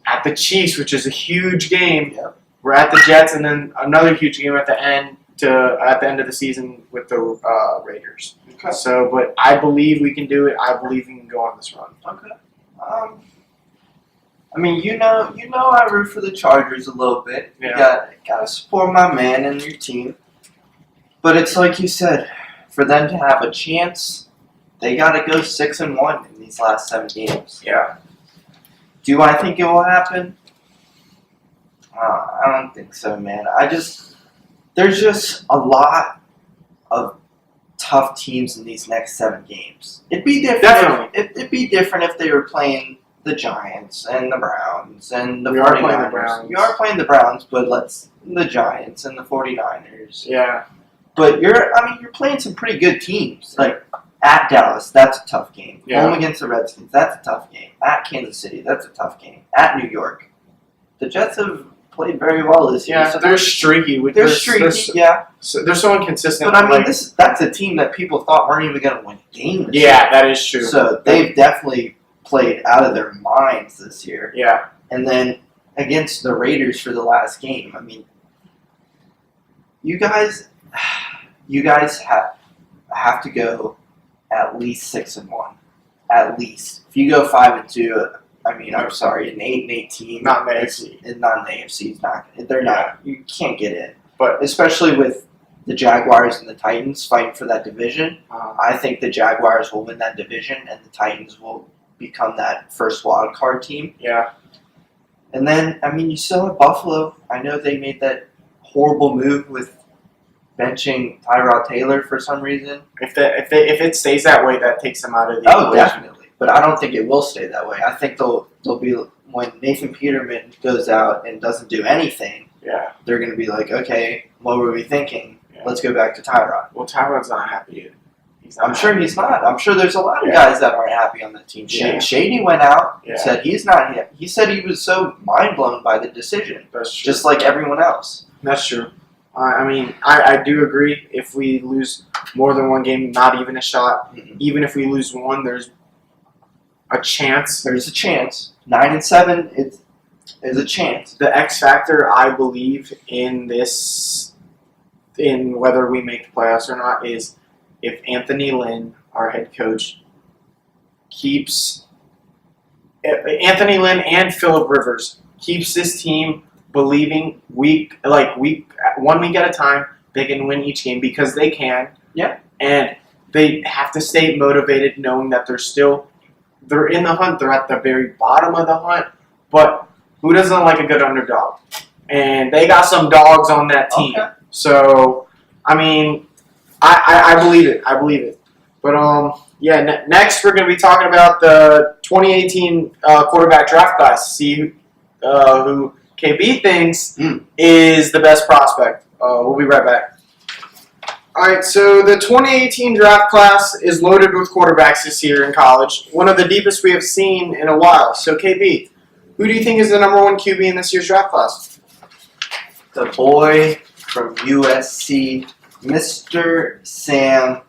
B: At the Chiefs, which is a huge game.
C: Yep.
B: We're at the Jets and then another huge game at the end of the season with the Raiders.
C: Okay.
B: So, but I believe we can do it. I believe we can go on this run.
C: Okay. I root for the Chargers a little bit.
B: Yeah.
C: You gotta support my man and your team. But it's like you said, for them to have a chance, they gotta go 6-1 in these last 7 games.
B: Yeah.
C: Do I think it will happen? I don't think so, man. There's just a lot of tough teams in these next 7 games. It'd be different.
B: Definitely.
C: It'd be different if they were playing the Giants and the Browns and the 49ers.
B: We are playing the Browns.
C: You are playing the Browns, but the Giants and the 49ers.
B: Yeah.
C: But you're playing some pretty good teams. Like at Dallas, that's a tough game.
B: Yeah.
C: Home against the Redskins, that's a tough game. At Kansas City, that's a tough game. At New York, the Jets have played very well this year.
B: Yeah,
C: So
B: they're streaky.
C: they're streaky, yeah.
B: They're so inconsistent.
C: But that's a team that people thought weren't even going to win a game this year.
B: Yeah, that is true.
C: So they've definitely played out of their minds this year.
B: Yeah.
C: And then against the Raiders for the last game, you guys have to go at least 6-1. At least. If you go 5-2, I'm sorry, an 8-18.
B: Not in the AFC.
C: It's not in the AFC. It's not. They're not. You can't get in.
B: But
C: especially with the Jaguars and the Titans fighting for that division, I think the Jaguars will win that division, and the Titans will become that first wild card team.
B: Yeah.
C: And then, you still have Buffalo. I know they made that horrible move with benching Tyrod Taylor for some reason.
B: If it stays that way, that takes them out of the
C: Oh,
B: equation.
C: definitely. But I don't think it will stay that way. I think they'll be, when Nathan Peterman goes out and doesn't do anything,
B: Yeah.
C: they're going to be like, okay, what were we thinking?
B: Yeah.
C: Let's go back to Tyrod.
B: Well, Tyrod's not happy.
C: I'm sure he's not. I'm sure there's a lot of
B: Yeah.
C: guys that aren't happy on that team.
B: Yeah.
C: Shady went out
B: Yeah.
C: and said he's not. He said he was so mind blown by the decision,
B: That's true.
C: just like everyone else.
B: That's true. I mean, I do agree. If we lose more than one game, not even a shot.
C: Mm-mm.
B: Even if we lose one, there's a chance.
C: There's a chance. 9-7 is a chance.
B: The X factor, I believe, in whether we make the playoffs or not, is if Anthony Lynn, our head coach, keeps Anthony Lynn and Phillip Rivers keeps this team believing one week at a time they can win each game, because they can.
C: Yeah.
B: And they have to stay motivated, knowing that they're in the hunt. They're at the very bottom of the hunt. But who doesn't like a good underdog? And they got some dogs on that team.
C: Okay.
B: So, I mean, I believe it. I believe it. But next we're going to be talking about the 2018 quarterback draft class. See who KB thinks is the best prospect. We'll be right back. All right, so the 2018 draft class is loaded with quarterbacks this year in college, one of the deepest we have seen in a while. So, KB, who do you think is the number one QB in this year's draft class?
C: The boy from USC, Mr. Sam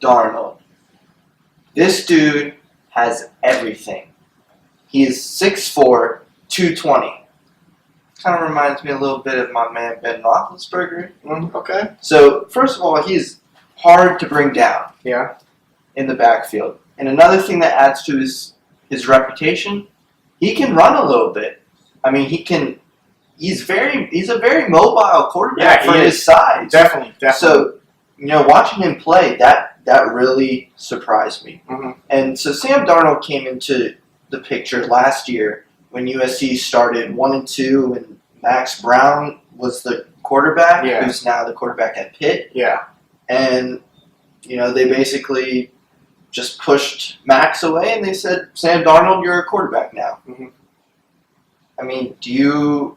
C: Darnold. This dude has everything. He is 6'4", 220. Kind of reminds me a little bit of my man Ben Roethlisberger.
B: Okay.
C: So, first of all, he's hard to bring down.
B: Yeah.
C: In the backfield. And another thing that adds to his reputation, he can run a little bit. I mean, he's a very mobile quarterback for his size.
B: Definitely.
C: So, watching him play, that really surprised me.
B: Mhm.
C: And so Sam Darnold came into the picture last year when USC started 1-2, and Max Brown was the quarterback,
B: Yeah.
C: who's now the quarterback at Pitt.
B: Yeah.
C: And, they basically just pushed Max away, and they said, Sam Darnold, you're a quarterback now.
B: Mhm.
C: I mean, do you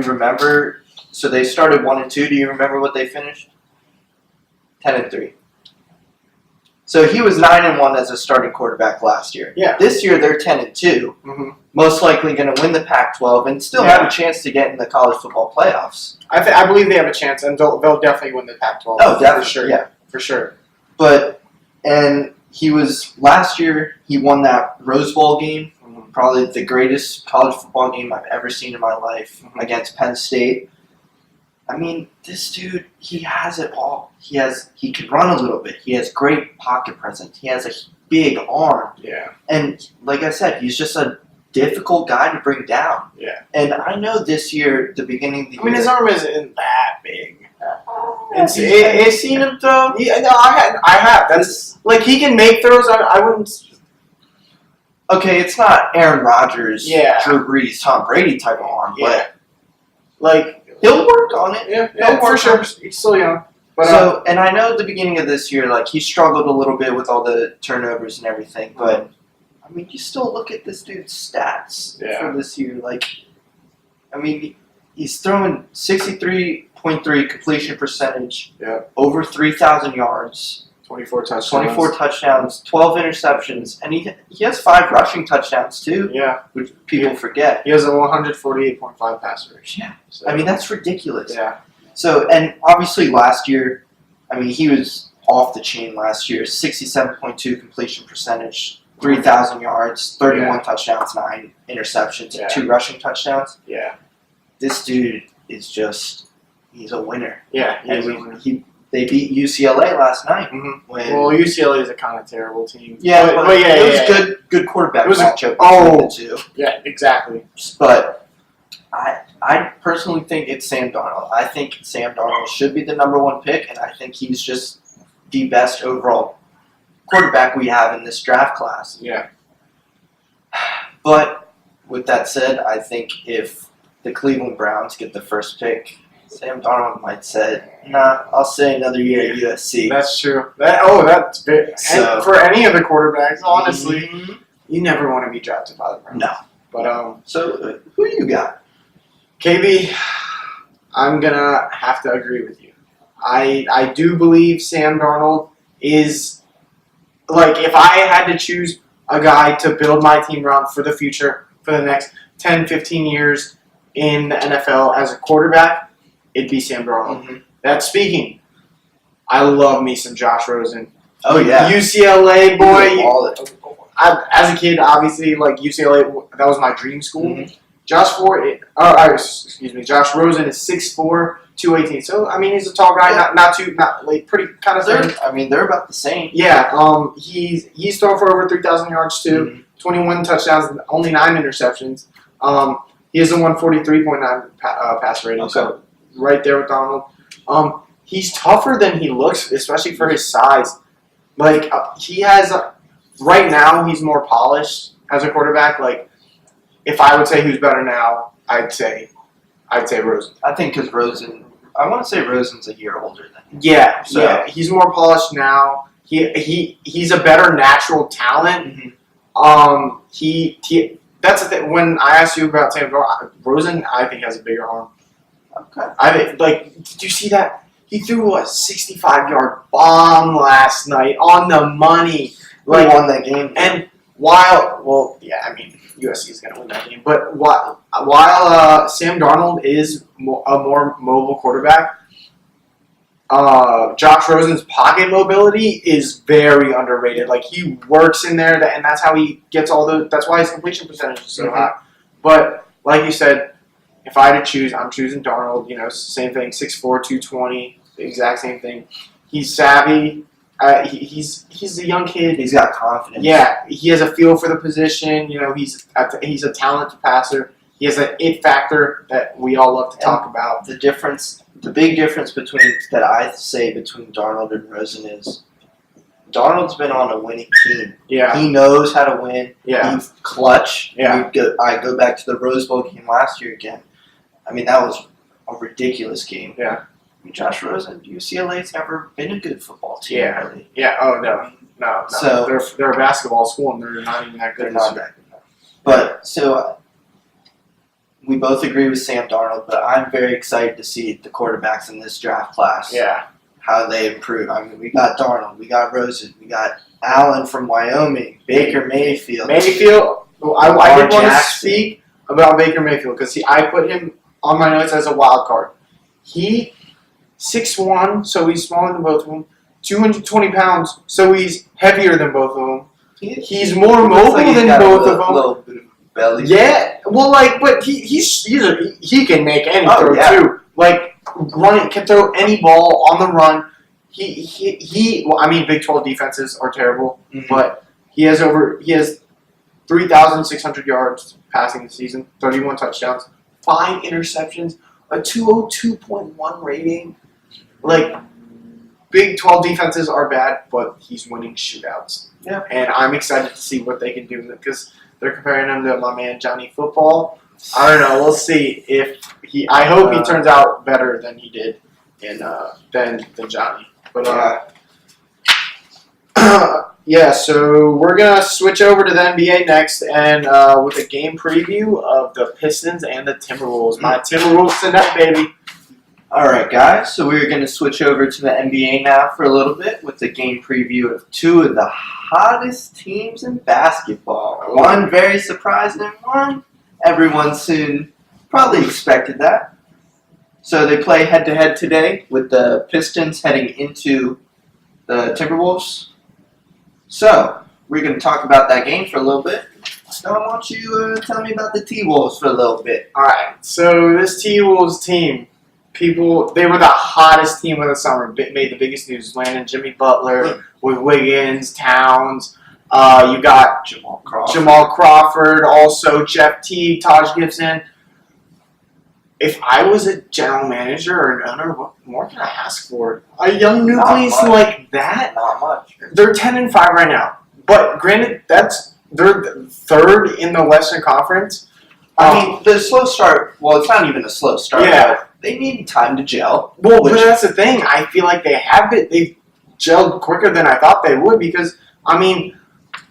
C: remember? So they started 1-2. Do you remember what they finished? 10-3. So he was 9-1 as a starting quarterback last year.
B: Yeah.
C: This year they're 10-2.
B: Mm-hmm.
C: Most likely going to win the Pac-12 and still have a chance to get in the college football playoffs.
B: I believe they have a chance, and they'll definitely win the Pac-12.
C: Oh, definitely.
B: For sure.
C: Yeah,
B: for sure.
C: And he was last year. He won that Rose Bowl game. Probably the greatest college football game I've ever seen in my life, against Penn State. I mean, this dude, he has it all. He can run a little bit. He has great pocket presence. He has a big arm.
B: Yeah.
C: And like I said, he's just a difficult guy to bring down.
B: Yeah.
C: And I know this year, the beginning of the year.
B: I mean, his arm isn't that big.
C: Have you seen him throw?
B: Yeah, no, I have. That's like he can make throws. I wouldn't.
C: Okay, it's not Aaron Rodgers,
B: Yeah.
C: Drew Brees, Tom Brady type of arm,
B: Yeah.
C: but he'll work on it.
B: Yeah, for sure. He's still young. But,
C: So, and I know at the beginning of this year, he struggled a little bit with all the turnovers and everything, but, I mean, you still look at this dude's stats for this year. I mean, he's throwing 63.3 completion percentage, over 3,000 yards,
B: 24 touchdowns.
C: 24 touchdowns, 12 interceptions, and he has 5 rushing touchdowns, too,
B: Yeah.
C: which people forget.
B: He has a 148.5 passer rating.
C: Yeah.
B: So,
C: I mean, that's ridiculous.
B: Yeah.
C: So, and obviously last year, I mean, he was off the chain last year. 67.2 completion percentage, 3,000 yards, 31 touchdowns, 9 interceptions, 2 rushing touchdowns.
B: Yeah.
C: This dude is he's a winner.
B: Yeah.
C: They beat UCLA last night.
B: Mm-hmm.
C: When,
B: UCLA is a kind of terrible team.
C: yeah,
B: but
C: it was good quarterback
B: It was
C: matchup between the two.
B: Yeah, exactly.
C: But I personally think it's Sam Darnold. I think Sam Darnold should be the number 1 pick, and I think he's just the best overall quarterback we have in this draft class.
B: Yeah.
C: But with that said, I think if the Cleveland Browns get the first pick Sam Darnold might say, nah, I'll stay another year at USC.
B: That's true. That's big.
C: So-
B: And for any of the quarterbacks, honestly,
C: Mhm.
B: you never want to be drafted by the Browns.
C: No.
B: But
C: So, who you got?
B: KB, I'm gonna have to agree with you. I do believe Sam Darnold is, like, if I had to choose a guy to build my team around for the future, for the next 10, 15 years in the NFL as a quarterback, it'd be Sam Darnold.
C: Mm-hmm.
B: That speaking, I love me some Josh Rosen.
C: Oh, yeah.
B: UCLA boy.
C: Baller.
B: As a kid, obviously, like UCLA, that was my dream school.
C: Mhm.
B: Josh Rosen is 6'4", 218. So I mean, he's a tall guy, not like pretty kind of thin.
C: They're about the same.
B: Yeah. He's thrown for over 3,000 yards too.
C: Mhm.
B: 21 touchdowns, only 9 interceptions. He has a 143.9 pass rating.
C: Okay.
B: So right there with Donald. He's tougher than he looks, especially for his size. Like he has. Right now, he's more polished as a quarterback. Like, if I would say who's better now, I'd say Rosen.
C: I think because I want to say Rosen's a year older than him.
B: Yeah,
C: So-
B: yeah, he's more polished now. He's a better natural talent.
C: Mm-hmm.
B: That's the thing. When I asked you about Sam Darnold, Rosen, I think has a bigger arm.
C: Okay.
B: Did you see that? He threw a 65-yard bomb last night on the money.
C: Who won that game?
B: And USC is going to win that game. But while Sam Darnold is a more mobile quarterback, Josh Rosen's pocket mobility is very underrated. Like, he works in there, and that's how he gets that's why his completion percentage is so
C: Mhm.
B: high. But like you said, if I had to choose, I'm choosing Darnold. Same thing, 6'4", 220, the exact same thing. He's savvy. He's a young kid.
C: He's got confidence.
B: Yeah, he has a feel for the position. He's a talented passer. He has an it factor that we all love to talk about.
C: The big difference between Darnold and Rosen is Darnold's been on a winning team.
B: Yeah,
C: He knows how to win.
B: yeah,
C: He's clutch.
B: Yeah.
C: I go back to the Rose Bowl game last year again. I mean, that was a ridiculous game.
B: Yeah.
C: Josh Rosen, UCLA's never been a good football team,
B: Yeah.
C: really.
B: yeah. Oh no.
C: So-
B: they're a basketball school and they're not even that good.
C: They're not that good. But, we both agree with Sam Darnold, but I'm very excited to see the quarterbacks in this draft class.
B: Yeah,
C: How they improve. I mean, we got Darnold, we got Rosen, we got Allen from Wyoming, Baker Mayfield.
B: Mayfield. I
C: Lamar
B: did want to
C: Jackson.
B: speak about Baker Mayfield because I put him on my notes as a wild card. He 6'1", so he's smaller than both of them. 220 pounds, so he's heavier than both of them. He's more
C: Looks
B: mobile
C: like he's
B: than
C: got
B: both
C: a
B: of them.
C: little bit of belly.
B: Yeah, well, but he can make any
C: Oh,
B: throw
C: yeah.
B: too. Like can throw any ball on the run. Big 12 defenses are terrible,
C: Mhm.
B: but he has 3,600 yards passing this season, 31 touchdowns, 5 interceptions, a 202.1 rating. Like, Big 12 defenses are bad, but he's winning shootouts.
C: Yeah.
B: And I'm excited to see what they can do because they're comparing him to my man Johnny Football. I don't know. We'll see if I hope he turns out better than he did than Johnny. But so we're gonna switch over to the NBA next, and with a game preview of the Pistons and the Timberwolves. My Timberwolves tonight, baby.
C: Alright, guys, so we're going to switch over to the NBA now for a little bit with the game preview of 2 of the hottest teams in basketball. One very surprising and one everyone soon probably expected that. So they play head-to-head today with the Pistons heading into the Timberwolves. So, we're going to talk about that game for a little bit. So why don't you tell me about the T-Wolves for a little bit?
B: All right. So this T-Wolves team, they were the hottest team of the summer. Made the biggest news. Landon Jimmy Butler with Wiggins, Towns. You got
C: Jamal
B: Crawford, also Jeff Teague, Taj Gibson. If I was a general manager or an owner, what more can I ask for? A young nucleus
C: Not much.
B: like that?
C: Not much.
B: They're 10-5 right now. But granted, they're third in the Western Conference.
C: I mean, the slow start, well, it's not even a slow start.
B: Yeah.
C: But they need time to gel.
B: Well, but that's the thing. I feel like they've gelled quicker than I thought they would because, I mean,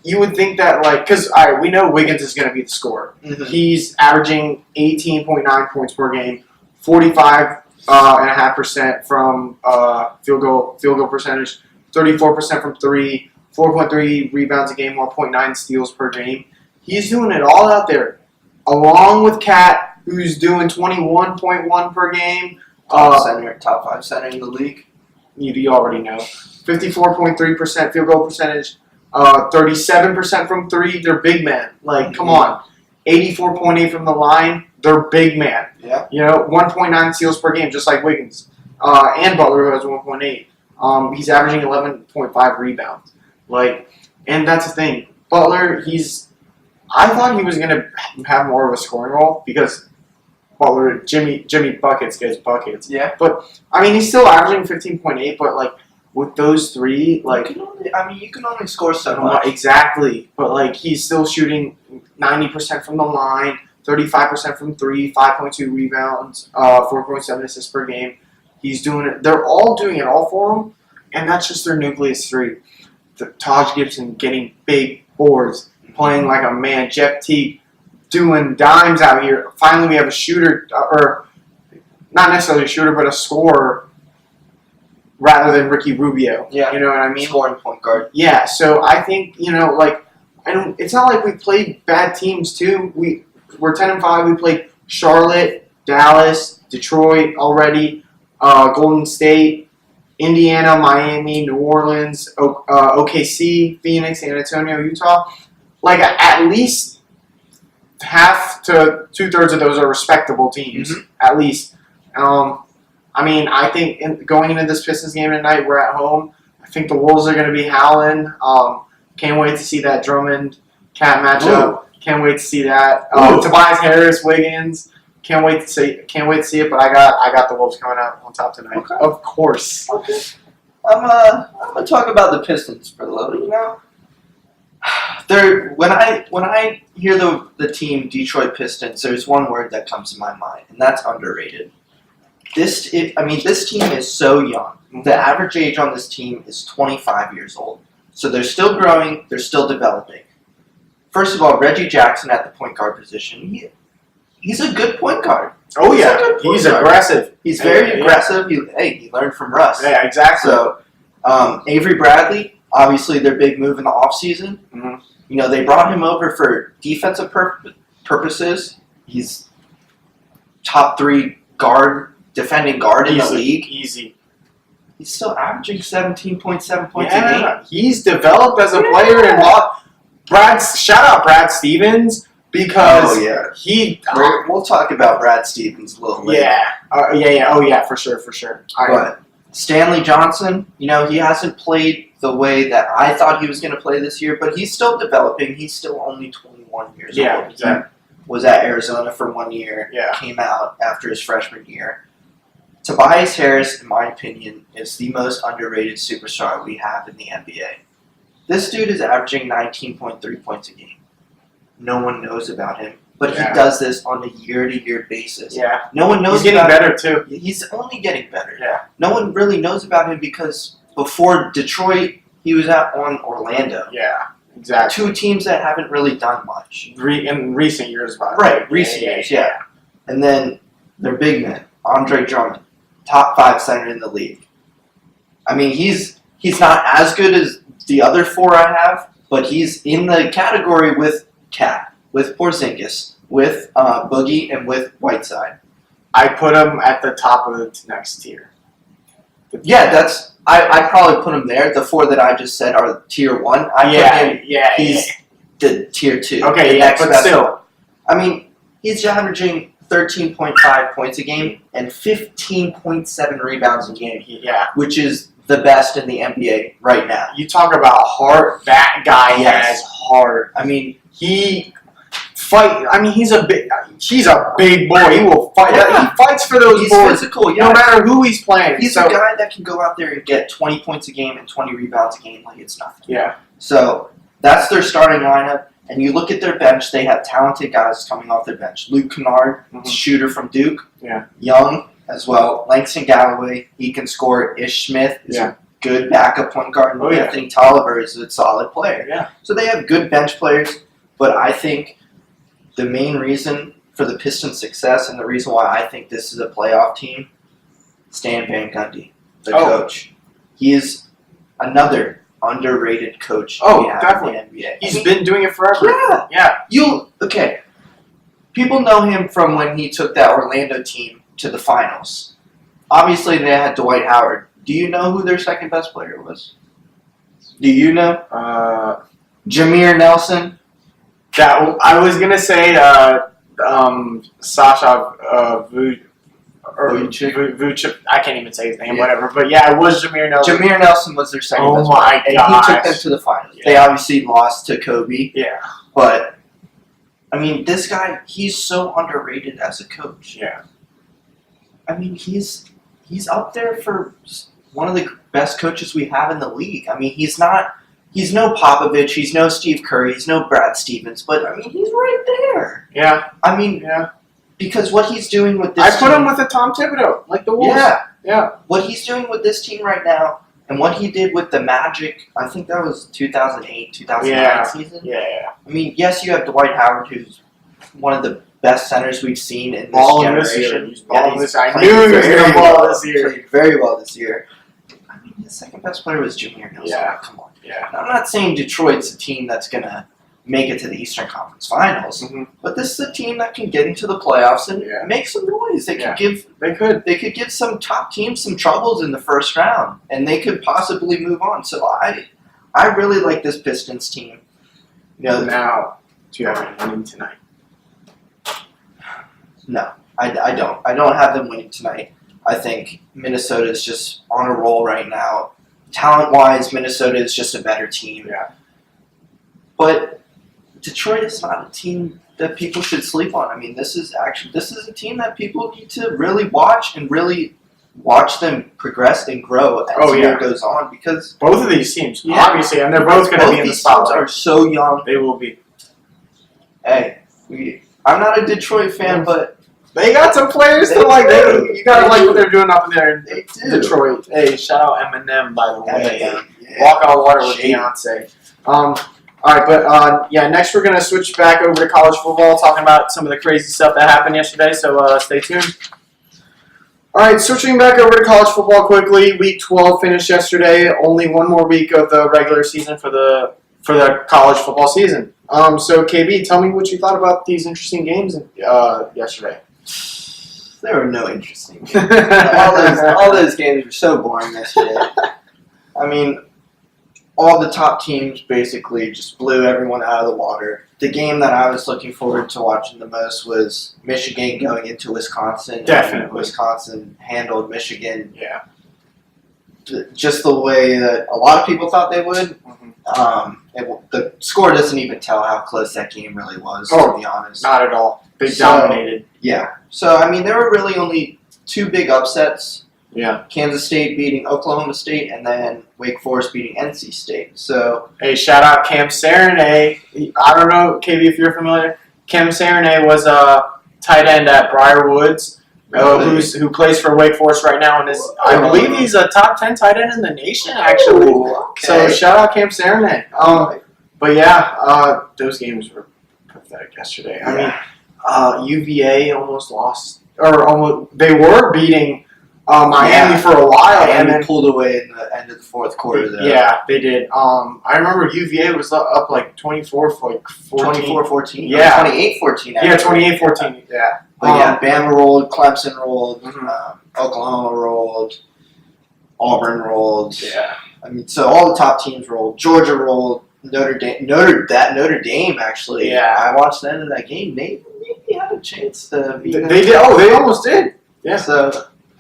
B: you would think that, because, all right, we know Wiggins is going to be the scorer.
C: Mm-hmm.
B: He's averaging 18.9 points per game, 45.5% from field goal percentage, 34% from three, 4.3 rebounds a game, 1.9 steals per game. He's doing it all out there, along with Cat, who's doing 21.1 per game.
C: Top 5 center in the league.
B: You already know. 54.3% field goal percentage, 37% from three. They're big men. Come on. 84.8 from the line. They're big man.
C: Yeah.
B: 1.9 steals per game, just like Wiggins. And Butler, who has 1.8. He's averaging 11.5 rebounds. And that's the thing. Butler, I thought he was going to have more of a scoring role because Butler, Jimmy buckets gets buckets.
C: Yeah.
B: But, I mean, he's still averaging 15.8, but, with those three,
C: you can only score so much.
B: Exactly. But, he's still shooting 90% from the line, 35% from three, 5.2 rebounds, 4.7 assists per game. He's doing it. They're all doing it all for him, and that's just their nucleus three. Taj Gibson getting big boards, playing like a man. Jeff Teague doing dimes out here. Finally, we have a shooter, or not necessarily a shooter, but a scorer rather than Ricky Rubio.
C: Yeah.
B: You know what I mean?
C: Scoring point guard.
B: Yeah, so I think, and it's not like we played bad teams, too. We're 10-5. We played Charlotte, Dallas, Detroit already, Golden State, Indiana, Miami, New Orleans, OKC, Phoenix, San Antonio, Utah. At least half to 2/3 of those are respectable teams, at least. I think going into this Pistons game tonight, we're at home. I think the Wolves are going to be howling. Can't wait to see that Drummond-Cat matchup.
C: Ooh.
B: Can't wait to see that. Tobias Harris, Wiggins. Can't wait to see it. But I got the Wolves coming out on top tonight.
C: Okay.
B: Of course.
C: Okay. I'm gonna talk about the Pistons for a little. When I hear the team Detroit Pistons, there's one word that comes to my mind, and that's underrated. This team is so young. The average age on this team is 25 years old. So they're still growing. They're still developing. First of all, Reggie Jackson at the point guard position. He's a good point guard.
B: Oh, yeah. He's aggressive.
C: He's very aggressive. He learned from Russ.
B: Yeah, exactly.
C: So, Avery Bradley, obviously their big move in the offseason.
B: Mm-hmm.
C: They brought him over for defensive purposes. He's top 3 defending guard in the league.
B: Easy.
C: He's still averaging 17.7 points a game.
B: He's developed as a player. And shout out Brad Stevens because
C: we'll talk about Brad Stevens a little later.
B: Yeah. Oh, yeah, for sure. All right.
C: But Stanley Johnson, he hasn't played the way that I thought he was going to play this year, but he's still developing. He's still only 21 years old.
B: Yeah, exactly.
C: He was at Arizona for 1 year.
B: Yeah.
C: Came out after his freshman year. Tobias Harris, in my opinion, is the most underrated superstar we have in the NBA. This dude is averaging 19.3 points a game. No one knows about him, but he does this on a year-to-year basis.
B: Yeah.
C: No one knows.
B: He's getting better too.
C: He's only getting better.
B: Yeah.
C: No one really knows about him because before Detroit, he was on Orlando.
B: Yeah. Exactly.
C: 2 teams that haven't really done much.
B: In recent years, by the way.
C: Right. Recent years. Yeah. And then their big man, Andre Drummond. Top 5 center in the league. He's not as good as the other 4 I have, but he's in the category with Cat, with Porzingis, with Boogie, and with Whiteside.
B: I put him at the top of the next tier.
C: Yeah, I probably put him there. The 4 that I just said are tier 1. He's the tier 2.
B: Okay, but still.
C: He's averaging 13.5 points a game and 15.7 rebounds a game.
B: Yeah.
C: Which is the best in the NBA right now.
B: You talk about heart. That guy has heart. He's a big boy. He will fight.
C: Yeah.
B: He fights for those
C: He's
B: boards.
C: Physical,
B: no matter who he's playing.
C: He's a guy that can go out there and get 20 points a game and 20 rebounds a game like it's nothing.
B: Yeah.
C: So that's their starting lineup. And you look at their bench, they have talented guys coming off their bench. Luke Kennard, shooter from Duke.
B: Yeah.
C: Young. as well. Langston Galloway, he can score. Ish Smith is a good backup point guard. And Anthony Tolliver is a solid player.
B: Yeah.
C: So they have good bench players, but I think the main reason for the Pistons' success and the reason why I think this is a playoff team, Stan Van Gundy, the coach. He is another underrated coach
B: Oh,
C: we have
B: definitely.
C: in the NBA.
B: He's been doing it forever.
C: Yeah. People know him from when he took that Orlando team to the finals. Obviously, they had Dwight Howard. Do you know who their second best player was? Do you know? Jameer Nelson.
B: I was gonna say Sasha Vucic. I can't even say his name. Whatever. But yeah, it was Jameer Nelson.
C: Jameer Nelson was their second best player.
B: Oh my
C: And he took them to the finals.
B: Yeah.
C: They obviously lost to Kobe.
B: Yeah.
C: But I mean, this guy, he's so underrated as a coach.
B: Yeah.
C: I mean, he's up there for one of the best coaches we have in the league. I mean, he's no Popovich, he's no Steve Kerr, he's no Brad Stevens, but I mean, he's right there.
B: Yeah.
C: I mean, because what he's doing with this
B: team, him with a Tom Thibodeau, like the Wolves. Yeah.
C: What he's doing with this team right now, and what he did with the Magic, I think that was 2008, 2009 season.
B: Yeah.
C: I mean, yes, you have Dwight Howard, who's one of the best centers we've seen in this generation.
B: I knew he was going to ball this year.
C: Played very well this year. I mean, the second best player was Jameer Nelson.
B: Yeah.
C: Come on.
B: Yeah.
C: Now, I'm not saying Detroit's a team that's going to make it to the Eastern Conference Finals, but this is a team that can get into the playoffs and make some noise. They could give some top teams some troubles in the first round, and they could possibly move on. So I really like this Pistons team.
B: Now, do you have any winning tonight?
C: No, I don't. I don't have them winning tonight. I think Minnesota is just on a roll right now. Talent-wise, Minnesota is just a better team.
B: Yeah.
C: But Detroit is not a team that people should sleep on. I mean, this is a team that people need to really watch and really watch them progress and grow as the year goes on, because
B: both of these teams, obviously, and they're both going to be in the spotlight.
C: Both these teams are so young.
B: They will be.
C: Hey, I'm not a Detroit fan, but
B: they got some players to like. You gotta like what they're doing up there in Detroit. Hey, shout out Eminem, by the way. Walk on Water with Beyonce. All right, but next we're gonna switch back over to college football, talking about some of the crazy stuff that happened yesterday. So stay tuned. All right, switching back over to college football quickly. Week 12 finished yesterday. Only one more week of the regular season for the college football season. So KB, tell me what you thought about these interesting games yesterday.
C: There were no interesting games. all those games were so boring yesterday. I mean, all the top teams basically just blew everyone out of the water. The game that I was looking forward to watching the most was Michigan going into Wisconsin.
B: Definitely.
C: And Wisconsin handled Michigan.
B: Yeah.
C: Just the way that a lot of people thought they would. The score doesn't even tell how close that game really was, to be honest.
B: Not at all. They dominated.
C: Yeah. So, I mean, there were really only two big upsets.
B: Yeah.
C: Kansas State beating Oklahoma State, and then Wake Forest beating NC State. So,
B: hey, shout out Cam Serenay. I don't know, KB, if you're familiar. Cam Serenay was a tight end at Briarwoods, who plays for Wake Forest right now, and I believe he's a top 10 tight end in the nation, actually.
C: Okay.
B: So shout out Cam Serenay. But yeah, those games were pathetic yesterday. I mean, UVA almost lost, they were beating Miami for a while, and then
C: pulled away in the end of the fourth quarter there.
B: Yeah, they did. I remember UVA was up like 24 for like 14.
C: 24-14?
B: Yeah.
C: 28-14.
B: Yeah, 28-14. Yeah.
C: But Bama rolled, Clemson rolled, Oklahoma rolled, Auburn rolled.
B: Yeah.
C: I mean, so all the top teams rolled. Georgia rolled. Notre Dame actually.
B: Yeah.
C: I watched the end of that game. They had a chance to beat them.
B: They did. Oh, they almost did. Yeah.
C: So,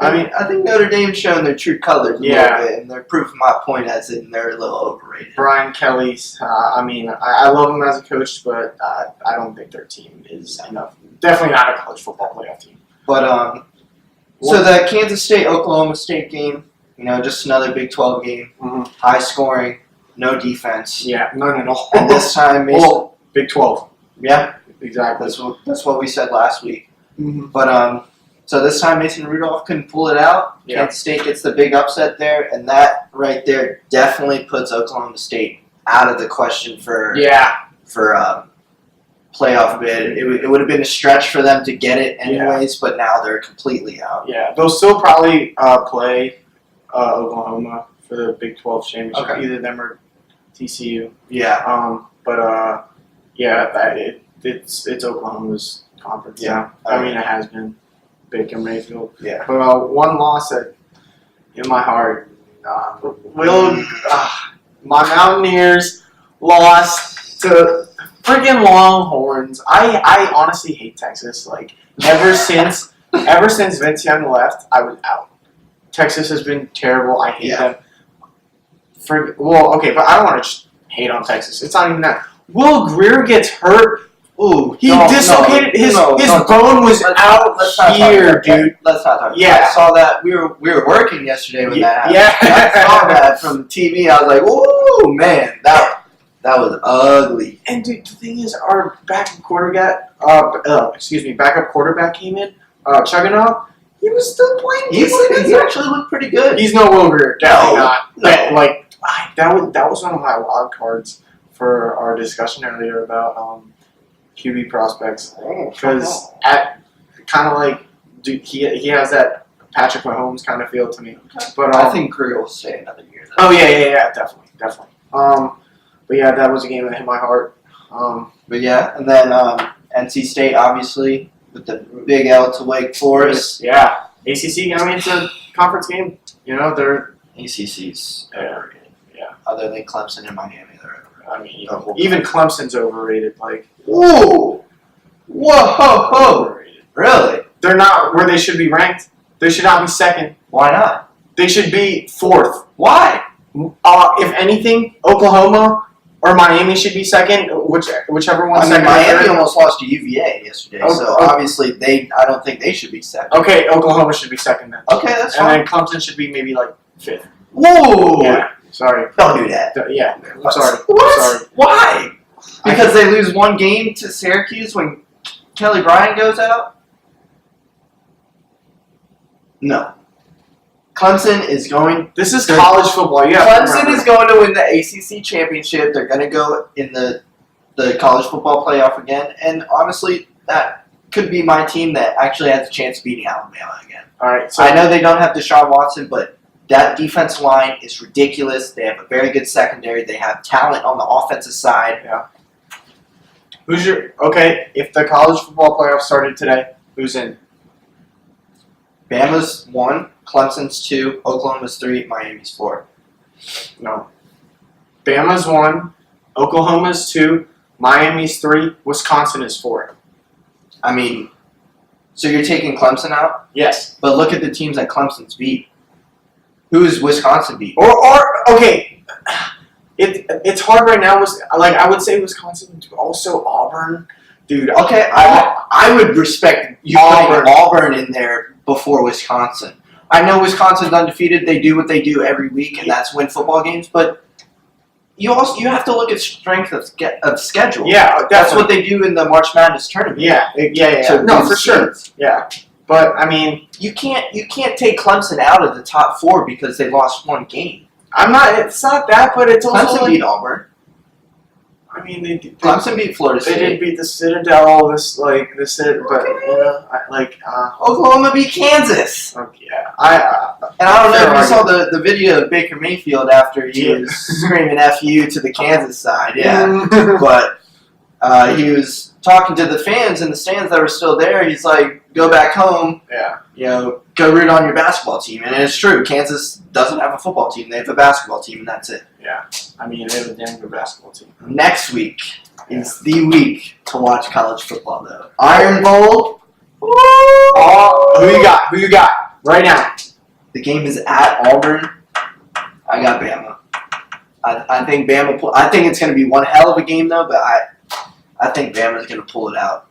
C: I mean, I think Notre Dame's showing their true colors a little bit, and they're proving my point as in they're a little overrated.
B: Brian Kelly's, I mean, I love him as a coach, but I don't think their team is enough. Definitely not a college football playoff team.
C: But, so that Kansas State-Oklahoma State game, just another Big 12 game, high scoring, no defense.
B: Yeah, no.
C: And this time,
B: Big 12.
C: Yeah,
B: exactly.
C: that's what we said last week.
B: Mm-hmm.
C: But So this time Mason Rudolph couldn't pull it out.
B: Yeah.
C: Kansas State gets the big upset there, and that right there definitely puts Oklahoma State out of the question for playoff bid. It would have been a stretch for them to get it anyways, but now they're completely out.
B: Yeah, they'll still probably play Oklahoma for the Big 12 championship,
C: Okay.
B: either them or TCU.
C: Yeah.
B: It's Oklahoma's conference.
C: Yeah.
B: I mean, it has been Baker Mayfield.
C: Yeah.
B: But one loss in my heart. My Mountaineers lost to freaking Longhorns. I honestly hate Texas. Like ever since Vince Young left, I was out. Texas has been terrible. I hate them. But I don't want to just hate on Texas. It's not even that. Will Greer gets hurt.
C: Ooh,
B: He dislocated his bone was out here, dude.
C: Let's not talk.
B: Yeah.
C: I saw that. We were working yesterday when that happened.
B: Yeah.
C: I saw that from the TV. I was like, "Ooh, man, that was ugly."
B: And dude, the thing is, our backup quarterback came in, Chugginoff. He was still playing.
C: He actually looked pretty good.
B: He's no Will Greer, definitely not.
C: No.
B: But that was one of my wild cards for our discussion earlier about QB prospects, because he has that Patrick Mahomes kind of feel to me. But
C: I think Greer will stay another year.
B: Oh yeah, definitely. But yeah, that was a game that hit my heart.
C: But yeah, and then NC State obviously with the big L to Wake Forest.
B: Yeah, ACC. I mean, it's a conference game. You know, they're
C: ACC's
B: overrated. Yeah.
C: Other than Clemson and Miami, they're overrated.
B: I mean, even Clemson's overrated. Like,
C: ooh, whoa,
B: overrated.
C: Really?
B: They're not where they should be ranked. They should not be second.
C: Why not?
B: They should be fourth.
C: Why?
B: If anything, Oklahoma or Miami should be second, whichever one's second.
C: Miami almost lost to UVA yesterday, so obviously I don't think they should be second.
B: Okay, Oklahoma should be second then.
C: Okay, that's
B: and
C: fine.
B: then Clemson should be maybe like fifth.
C: Whoa!
B: Yeah, sorry.
C: Don't do that.
B: Yeah, I'm sorry.
C: What?
B: I'm sorry.
C: Why? Because they lose one game to Syracuse when Kelly Bryant goes out? No. Clemson is going.
B: This is college football. Yeah.
C: Clemson is going to win the ACC championship. They're going to go in the college football playoff again. And honestly, that could be my team that actually has a chance of beating Alabama again.
B: All right. So
C: I know they don't have Deshaun Watson, but that defensive line is ridiculous. They have a very good secondary. They have talent on the offensive side.
B: Yeah. If the college football playoff started today, who's in?
C: Bama's 1, Clemson's 2, Oklahoma's 3, Miami's 4.
B: No. Bama's 1, Oklahoma's 2, Miami's 3, Wisconsin is 4.
C: I mean, so you're taking Clemson out?
B: Yes.
C: But look at the teams that Clemson's beat. Who is Wisconsin beat?
B: It's hard right now. I would say Wisconsin, also Auburn, dude.
C: Okay, I would respect you putting Auburn in there before Wisconsin. I know Wisconsin's undefeated. They do what they do every week, and that's win football games. But you have to look at strength of schedule.
B: Yeah, definitely.
C: That's what they do in the March Madness tournament.
B: Yeah. No, for sure. Yeah, but I mean,
C: you can't take Clemson out of the top 4 because they lost one game.
B: It's not that, but it's also
C: Clemson beat Auburn.
B: I mean,
C: Clemson beat Florida State.
B: They did beat the Citadel. But
C: Oklahoma beat Kansas.
B: Yeah.
C: And I don't know if you saw the video of Baker Mayfield after he was screaming "F you" to the Kansas side. Yeah, but he was talking to the fans in the stands that were still there. He's like, "Go back home.
B: Yeah.
C: Go root on your basketball team." And it's true. Kansas doesn't have a football team. They have a basketball team, and that's it.
B: Yeah. I mean, they have a damn good basketball team.
C: Next week is the week to watch college football, though. Iron Bowl.
B: Who you got right now?
C: The game is at Auburn. I got Bama. I think Bama. I think it's going to be one hell of a game, though. But I think Bama's going to pull it out.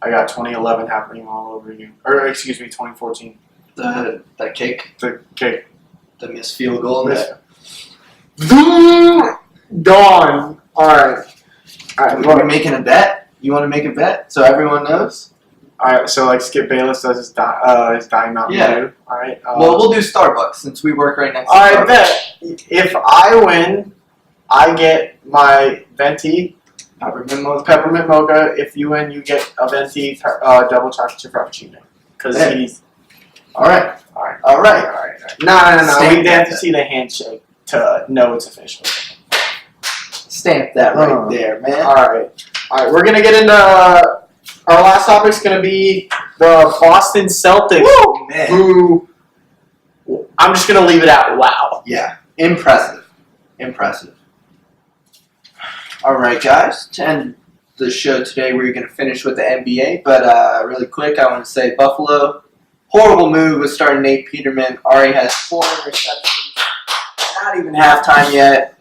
B: I got 2011 happening all over you. Or, excuse me, 2014.
C: The kick.
B: The kick.
C: The missed field goal.
B: Gone. All right.
C: Are we making a bet? You want to make a bet so everyone knows?
B: All right, so like Skip Bayless does his Diamond Mountain Dew. All right.
C: Well, we'll do Starbucks since we work right next to
B: I
C: Starbucks.
B: bet if I win, I get my venti peppermint mocha. If you win, you get a venti double chocolate chip frappuccino. Because he's
C: all right.
B: No. We have to see the handshake to know it's official.
C: Stamp that right there, man.
B: All right. We're gonna get into our last topic. Is gonna be the Boston Celtics.
C: Woo, man.
B: Who I'm just gonna leave it at wow.
C: Yeah, impressive. All right, guys. To end the show today, we're going to finish with the NBA. But really quick, I want to say Buffalo, horrible move with starting Nate Peterman. Already has 4 interceptions. Not even halftime yet.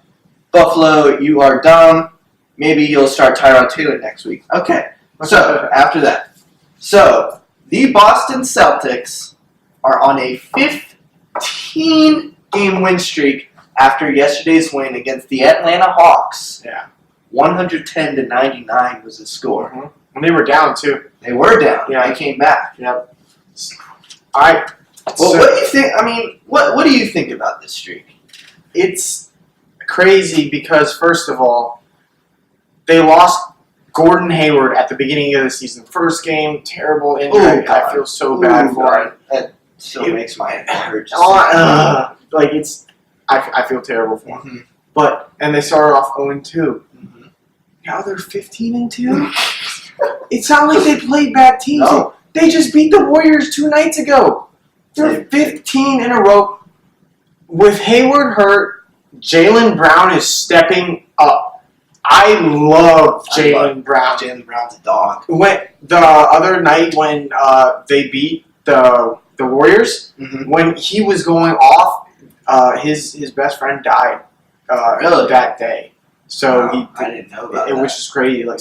C: Buffalo, you are dumb. Maybe you'll start Tyrod Taylor next week. Okay. So, after that. So, the Boston Celtics are on a 15-game win streak after yesterday's win against the Atlanta Hawks.
B: Yeah.
C: 110-99 was the score.
B: Mm-hmm. And they were down too.
C: They were down.
B: Yeah.
C: They came back.
B: Yep. All right.
C: Well, what do you think? I mean, what do you think about this streak?
B: It's crazy because first of all, they lost Gordon Hayward at the beginning of the season. First game, terrible injury. I feel so bad for him.
C: That still makes my head hurt.
B: Like it's, I feel terrible for him.
C: Mm-hmm.
B: And they started off 0-2.
C: Mm-hmm.
B: Now they're 15-2. It's not like they played bad teams.
C: No.
B: They just beat the Warriors 2 nights ago. They're 15 in a row. With Hayward hurt, Jaylen Brown is stepping up. I love Jaylen Brown.
C: Jaylen Brown's a dog.
B: When the other night when they beat the Warriors, when he was going off, his best friend died
C: Really?
B: that day. So
C: I didn't know about
B: it
C: that.
B: was just crazy. Like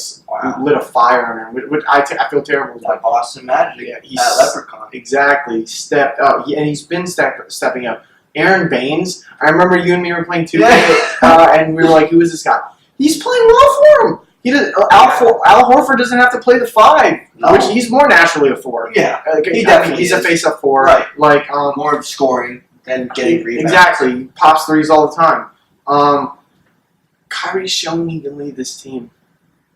B: lit a fire on him. Which I feel terrible.
C: Like Boston Magic.
B: Yeah,
C: That leprechaun.
B: Exactly. Stepped up. And he's been stepping up. Aaron Baines, I remember you and me were playing 2K, and we were like, who is this guy? He's playing well for him. He does, Al Horford doesn't have to play the 5, which he's more naturally a 4.
C: Yeah,
B: he definitely he's a face-up 4.
C: Right.
B: Like
C: more of scoring than getting rebounds.
B: Exactly. He pops threes all the time. Kyrie's shown he can lead this team.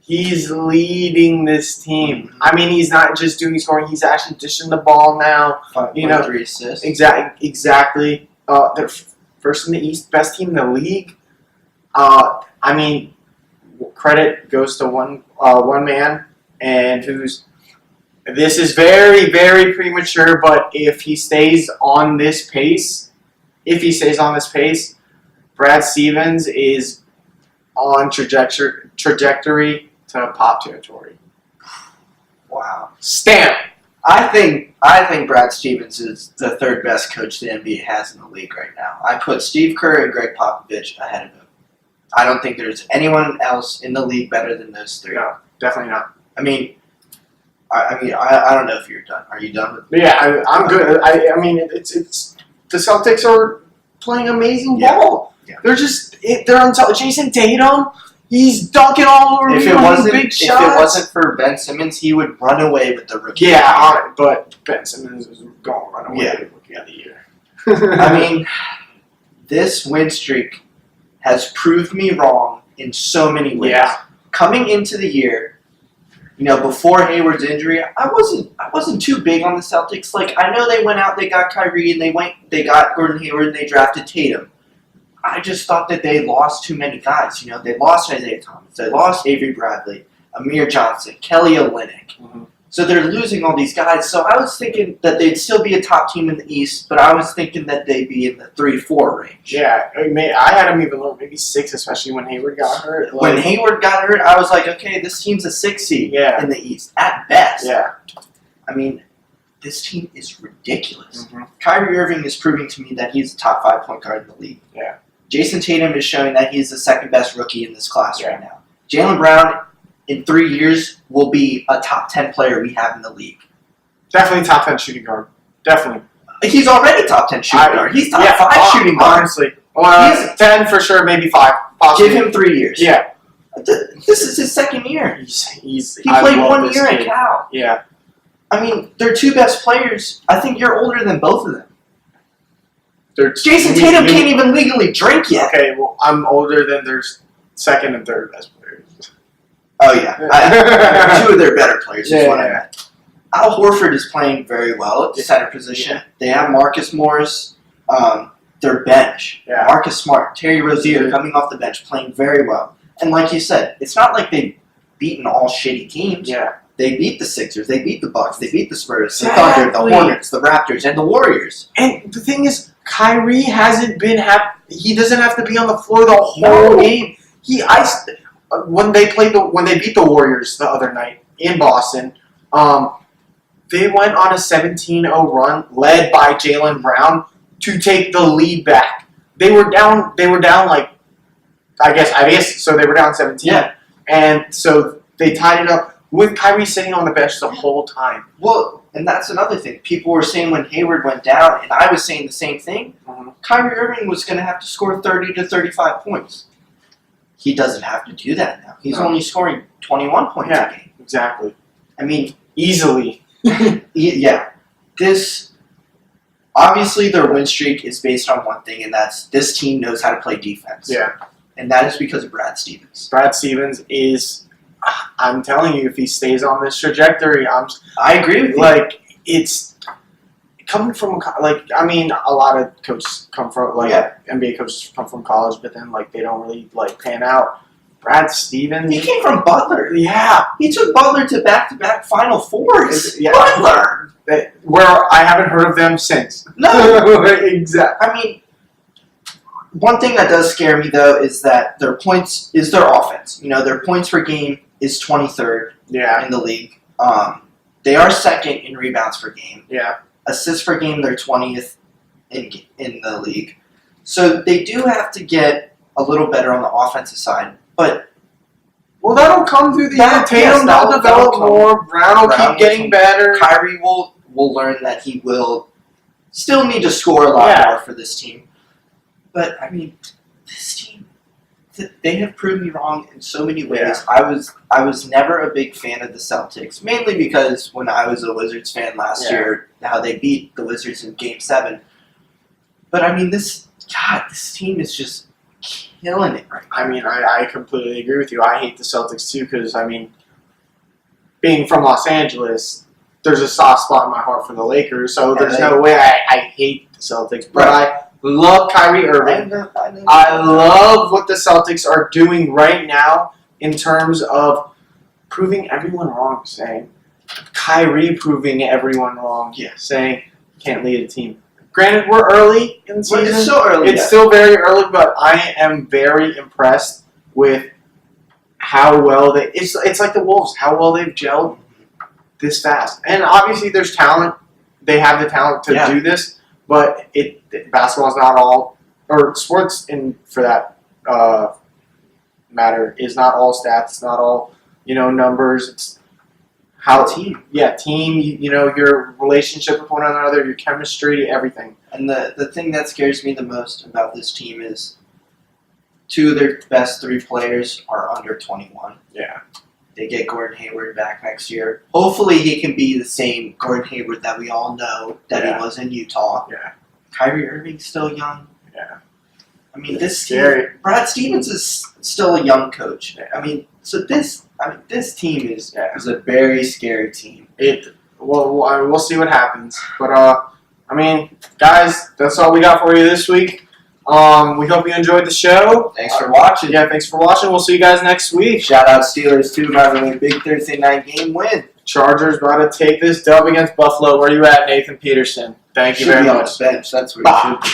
B: He's leading this team. I mean, he's not just doing scoring; he's actually dishing the ball now.
C: 5.3 assists.
B: Exactly. They're first in the East, best team in the league. I mean, credit goes to one man, and this is very, very premature. But if he stays on this pace, Brad Stevens is on trajectory to pop territory.
C: Wow.
B: Stamp.
C: I think Brad Stevens is the 3rd best coach the NBA has in the league right now. I put Steve Kerr and Greg Popovich ahead of him. I don't think there's anyone else in the league better than those 3.
B: No, definitely not.
C: I mean, I don't know if you're done. Are you done with?
B: Yeah, I'm good. I mean, it's the Celtics are playing amazing ball.
C: Yeah.
B: They're on top. Jason Tatum, he's dunking all over
C: If
B: me
C: it
B: on
C: wasn't,
B: big
C: if
B: shots.
C: it wasn't for Ben Simmons, he would run away with the rookie.
B: Yeah, but Ben Simmons is going to run away with Rookie of the Year.
C: I mean, this win streak has proved me wrong in so many ways.
B: Yeah.
C: Coming into the year, before Hayward's injury, I wasn't too big on the Celtics. Like, I know they went out, they got Kyrie, and they got Gordon Hayward, and they drafted Tatum. I just thought that they lost too many guys. They lost Isaiah Thomas, they lost Avery Bradley, Amir Johnson, Kelly Olynyk.
B: Mm-hmm.
C: So they're losing all these guys. So I was thinking that they'd still be a top team in the East, but I was thinking that they'd be in the 3-4 range.
B: Yeah, I had him even lower, maybe 6, especially when Hayward got hurt.
C: When Hayward got hurt, I was like, okay, this team's a 6 seed in the East, at best.
B: Yeah.
C: I mean, this team is ridiculous.
B: Mm-hmm.
C: Kyrie Irving is proving to me that he's a top 5 point guard in the league.
B: Yeah.
C: Jason Tatum is showing that he's the 2nd best rookie in this class right now. Jaylen Brown, in 3 years, will be a top 10 player we have in the league.
B: Definitely top 10 shooting guard. Definitely.
C: He's already top 10 shooting guard. He's top 5 shooting guard.
B: Honestly. Well,
C: He's
B: 10 for sure, maybe 5. Possibly.
C: Give him 3 years.
B: Yeah.
C: This is his 2nd year.
B: He
C: He played 1 year at
B: kid.
C: Cal.
B: Yeah.
C: I mean, their two best players. I think you're older than both of them. Jason Tatum can't even legally drink yet.
B: Okay, well, I'm older than their second and third best players.
C: Oh, yeah. Two of their better players is what I meant. Al Horford is playing very well at the center position.
B: Yeah.
C: They have Marcus Morris, their bench.
B: Yeah.
C: Marcus Smart, Terry Rozier coming off the bench, playing very well. And like you said, it's not like they've beaten all shitty teams.
B: Yeah.
C: They beat the Sixers, they beat the Bucks, they beat the Spurs, the
B: Exactly.
C: Thunder, the Hornets, the Raptors, and the Warriors.
B: And the thing is, Kyrie hasn't been he doesn't have to be on the floor the whole game. When they beat the Warriors the other night in Boston, they went on a 17-0 run led by Jaylen Brown to take the lead back. They were down like I guess so they were down 17.
C: Yeah.
B: And so they tied it up with Kyrie sitting on the bench the whole time.
C: Well, and that's another thing. People were saying when Hayward went down, and I was saying the same thing, Kyrie Irving was going to have to score 30 to 35 points. He doesn't have to do that now. He's only scoring 21 points a game.
B: Exactly.
C: I mean,
B: easily.
C: Yeah. Obviously, their win streak is based on one thing, and that's this team knows how to play defense.
B: Yeah.
C: And that is because of Brad Stevens.
B: Brad Stevens is, I'm telling you, if he stays on this trajectory,
C: I agree with you.
B: like, it's coming from, like, I mean, a lot of coaches come from, like, NBA coaches come from college, but then, like, they don't really, like, pan out. Brad Stevens.
C: He came from Butler.
B: Yeah.
C: He took Butler to back-to-back Final Fours.
B: Yeah.
C: Butler!
B: Where I haven't heard of them since.
C: No.
B: Exactly.
C: I mean, one thing that does scare me, though, is that their offense. You know, their points per game is 23rd in the league. They are second in rebounds per game.
B: Yeah.
C: Assists per game, they're 20th in the league. So they do have to get a little better on the offensive side. But
B: well, that'll come through the
C: Tatum.
B: Tatum will develop more. Brown will keep getting better.
C: Kyrie will learn that he will still need to score a lot more for this team. But I mean, this team, they have proved me wrong in so many ways.
B: Yeah.
C: I was never a big fan of the Celtics, mainly because when I was a Wizards fan last year, how they beat the Wizards in Game 7. But I mean, this team is just killing it right now.
B: I mean, I completely agree with you. I hate the Celtics too because, I mean, being from Los Angeles, there's a soft spot in my heart for the Lakers, so there's no way I hate the Celtics. But I love Kyrie Irving. I love what the Celtics are doing right now in terms of proving everyone wrong, saying Kyrie proving everyone wrong, saying can't lead a team. Granted, we're early in the season.
C: It's still early.
B: It's still very early, but I am very impressed with how well it's like the Wolves, how well they've gelled this fast. And obviously there's talent. They have the talent to do this, but basketball's not all, or sports for that matter is not all stats, it's not all, numbers. It's how team, your relationship with one another, your chemistry, everything.
C: And the thing that scares me the most about this team is 2 of their best 3 players are under 21.
B: Yeah.
C: They get Gordon Hayward back next year. Hopefully he can be the same Gordon Hayward that we all know that he was in Utah.
B: Yeah.
C: Kyrie Irving's still young.
B: Yeah.
C: I mean, this
B: scary.
C: team, Brad Stevens is still a young coach.
B: Yeah.
C: I mean, this team is a very scary team.
B: We'll see what happens. But, I mean, guys, that's all we got for you this week. We hope you enjoyed the show.
C: Thanks for watching.
B: Yeah, thanks for watching. We'll see you guys next week.
C: Shout out Steelers, too, by the way. Big Thursday night game win.
B: Chargers about to take this dub against Buffalo. Where you at, Nathan Peterson? Thank you very much.
C: Should be on the bench. That's where he should be.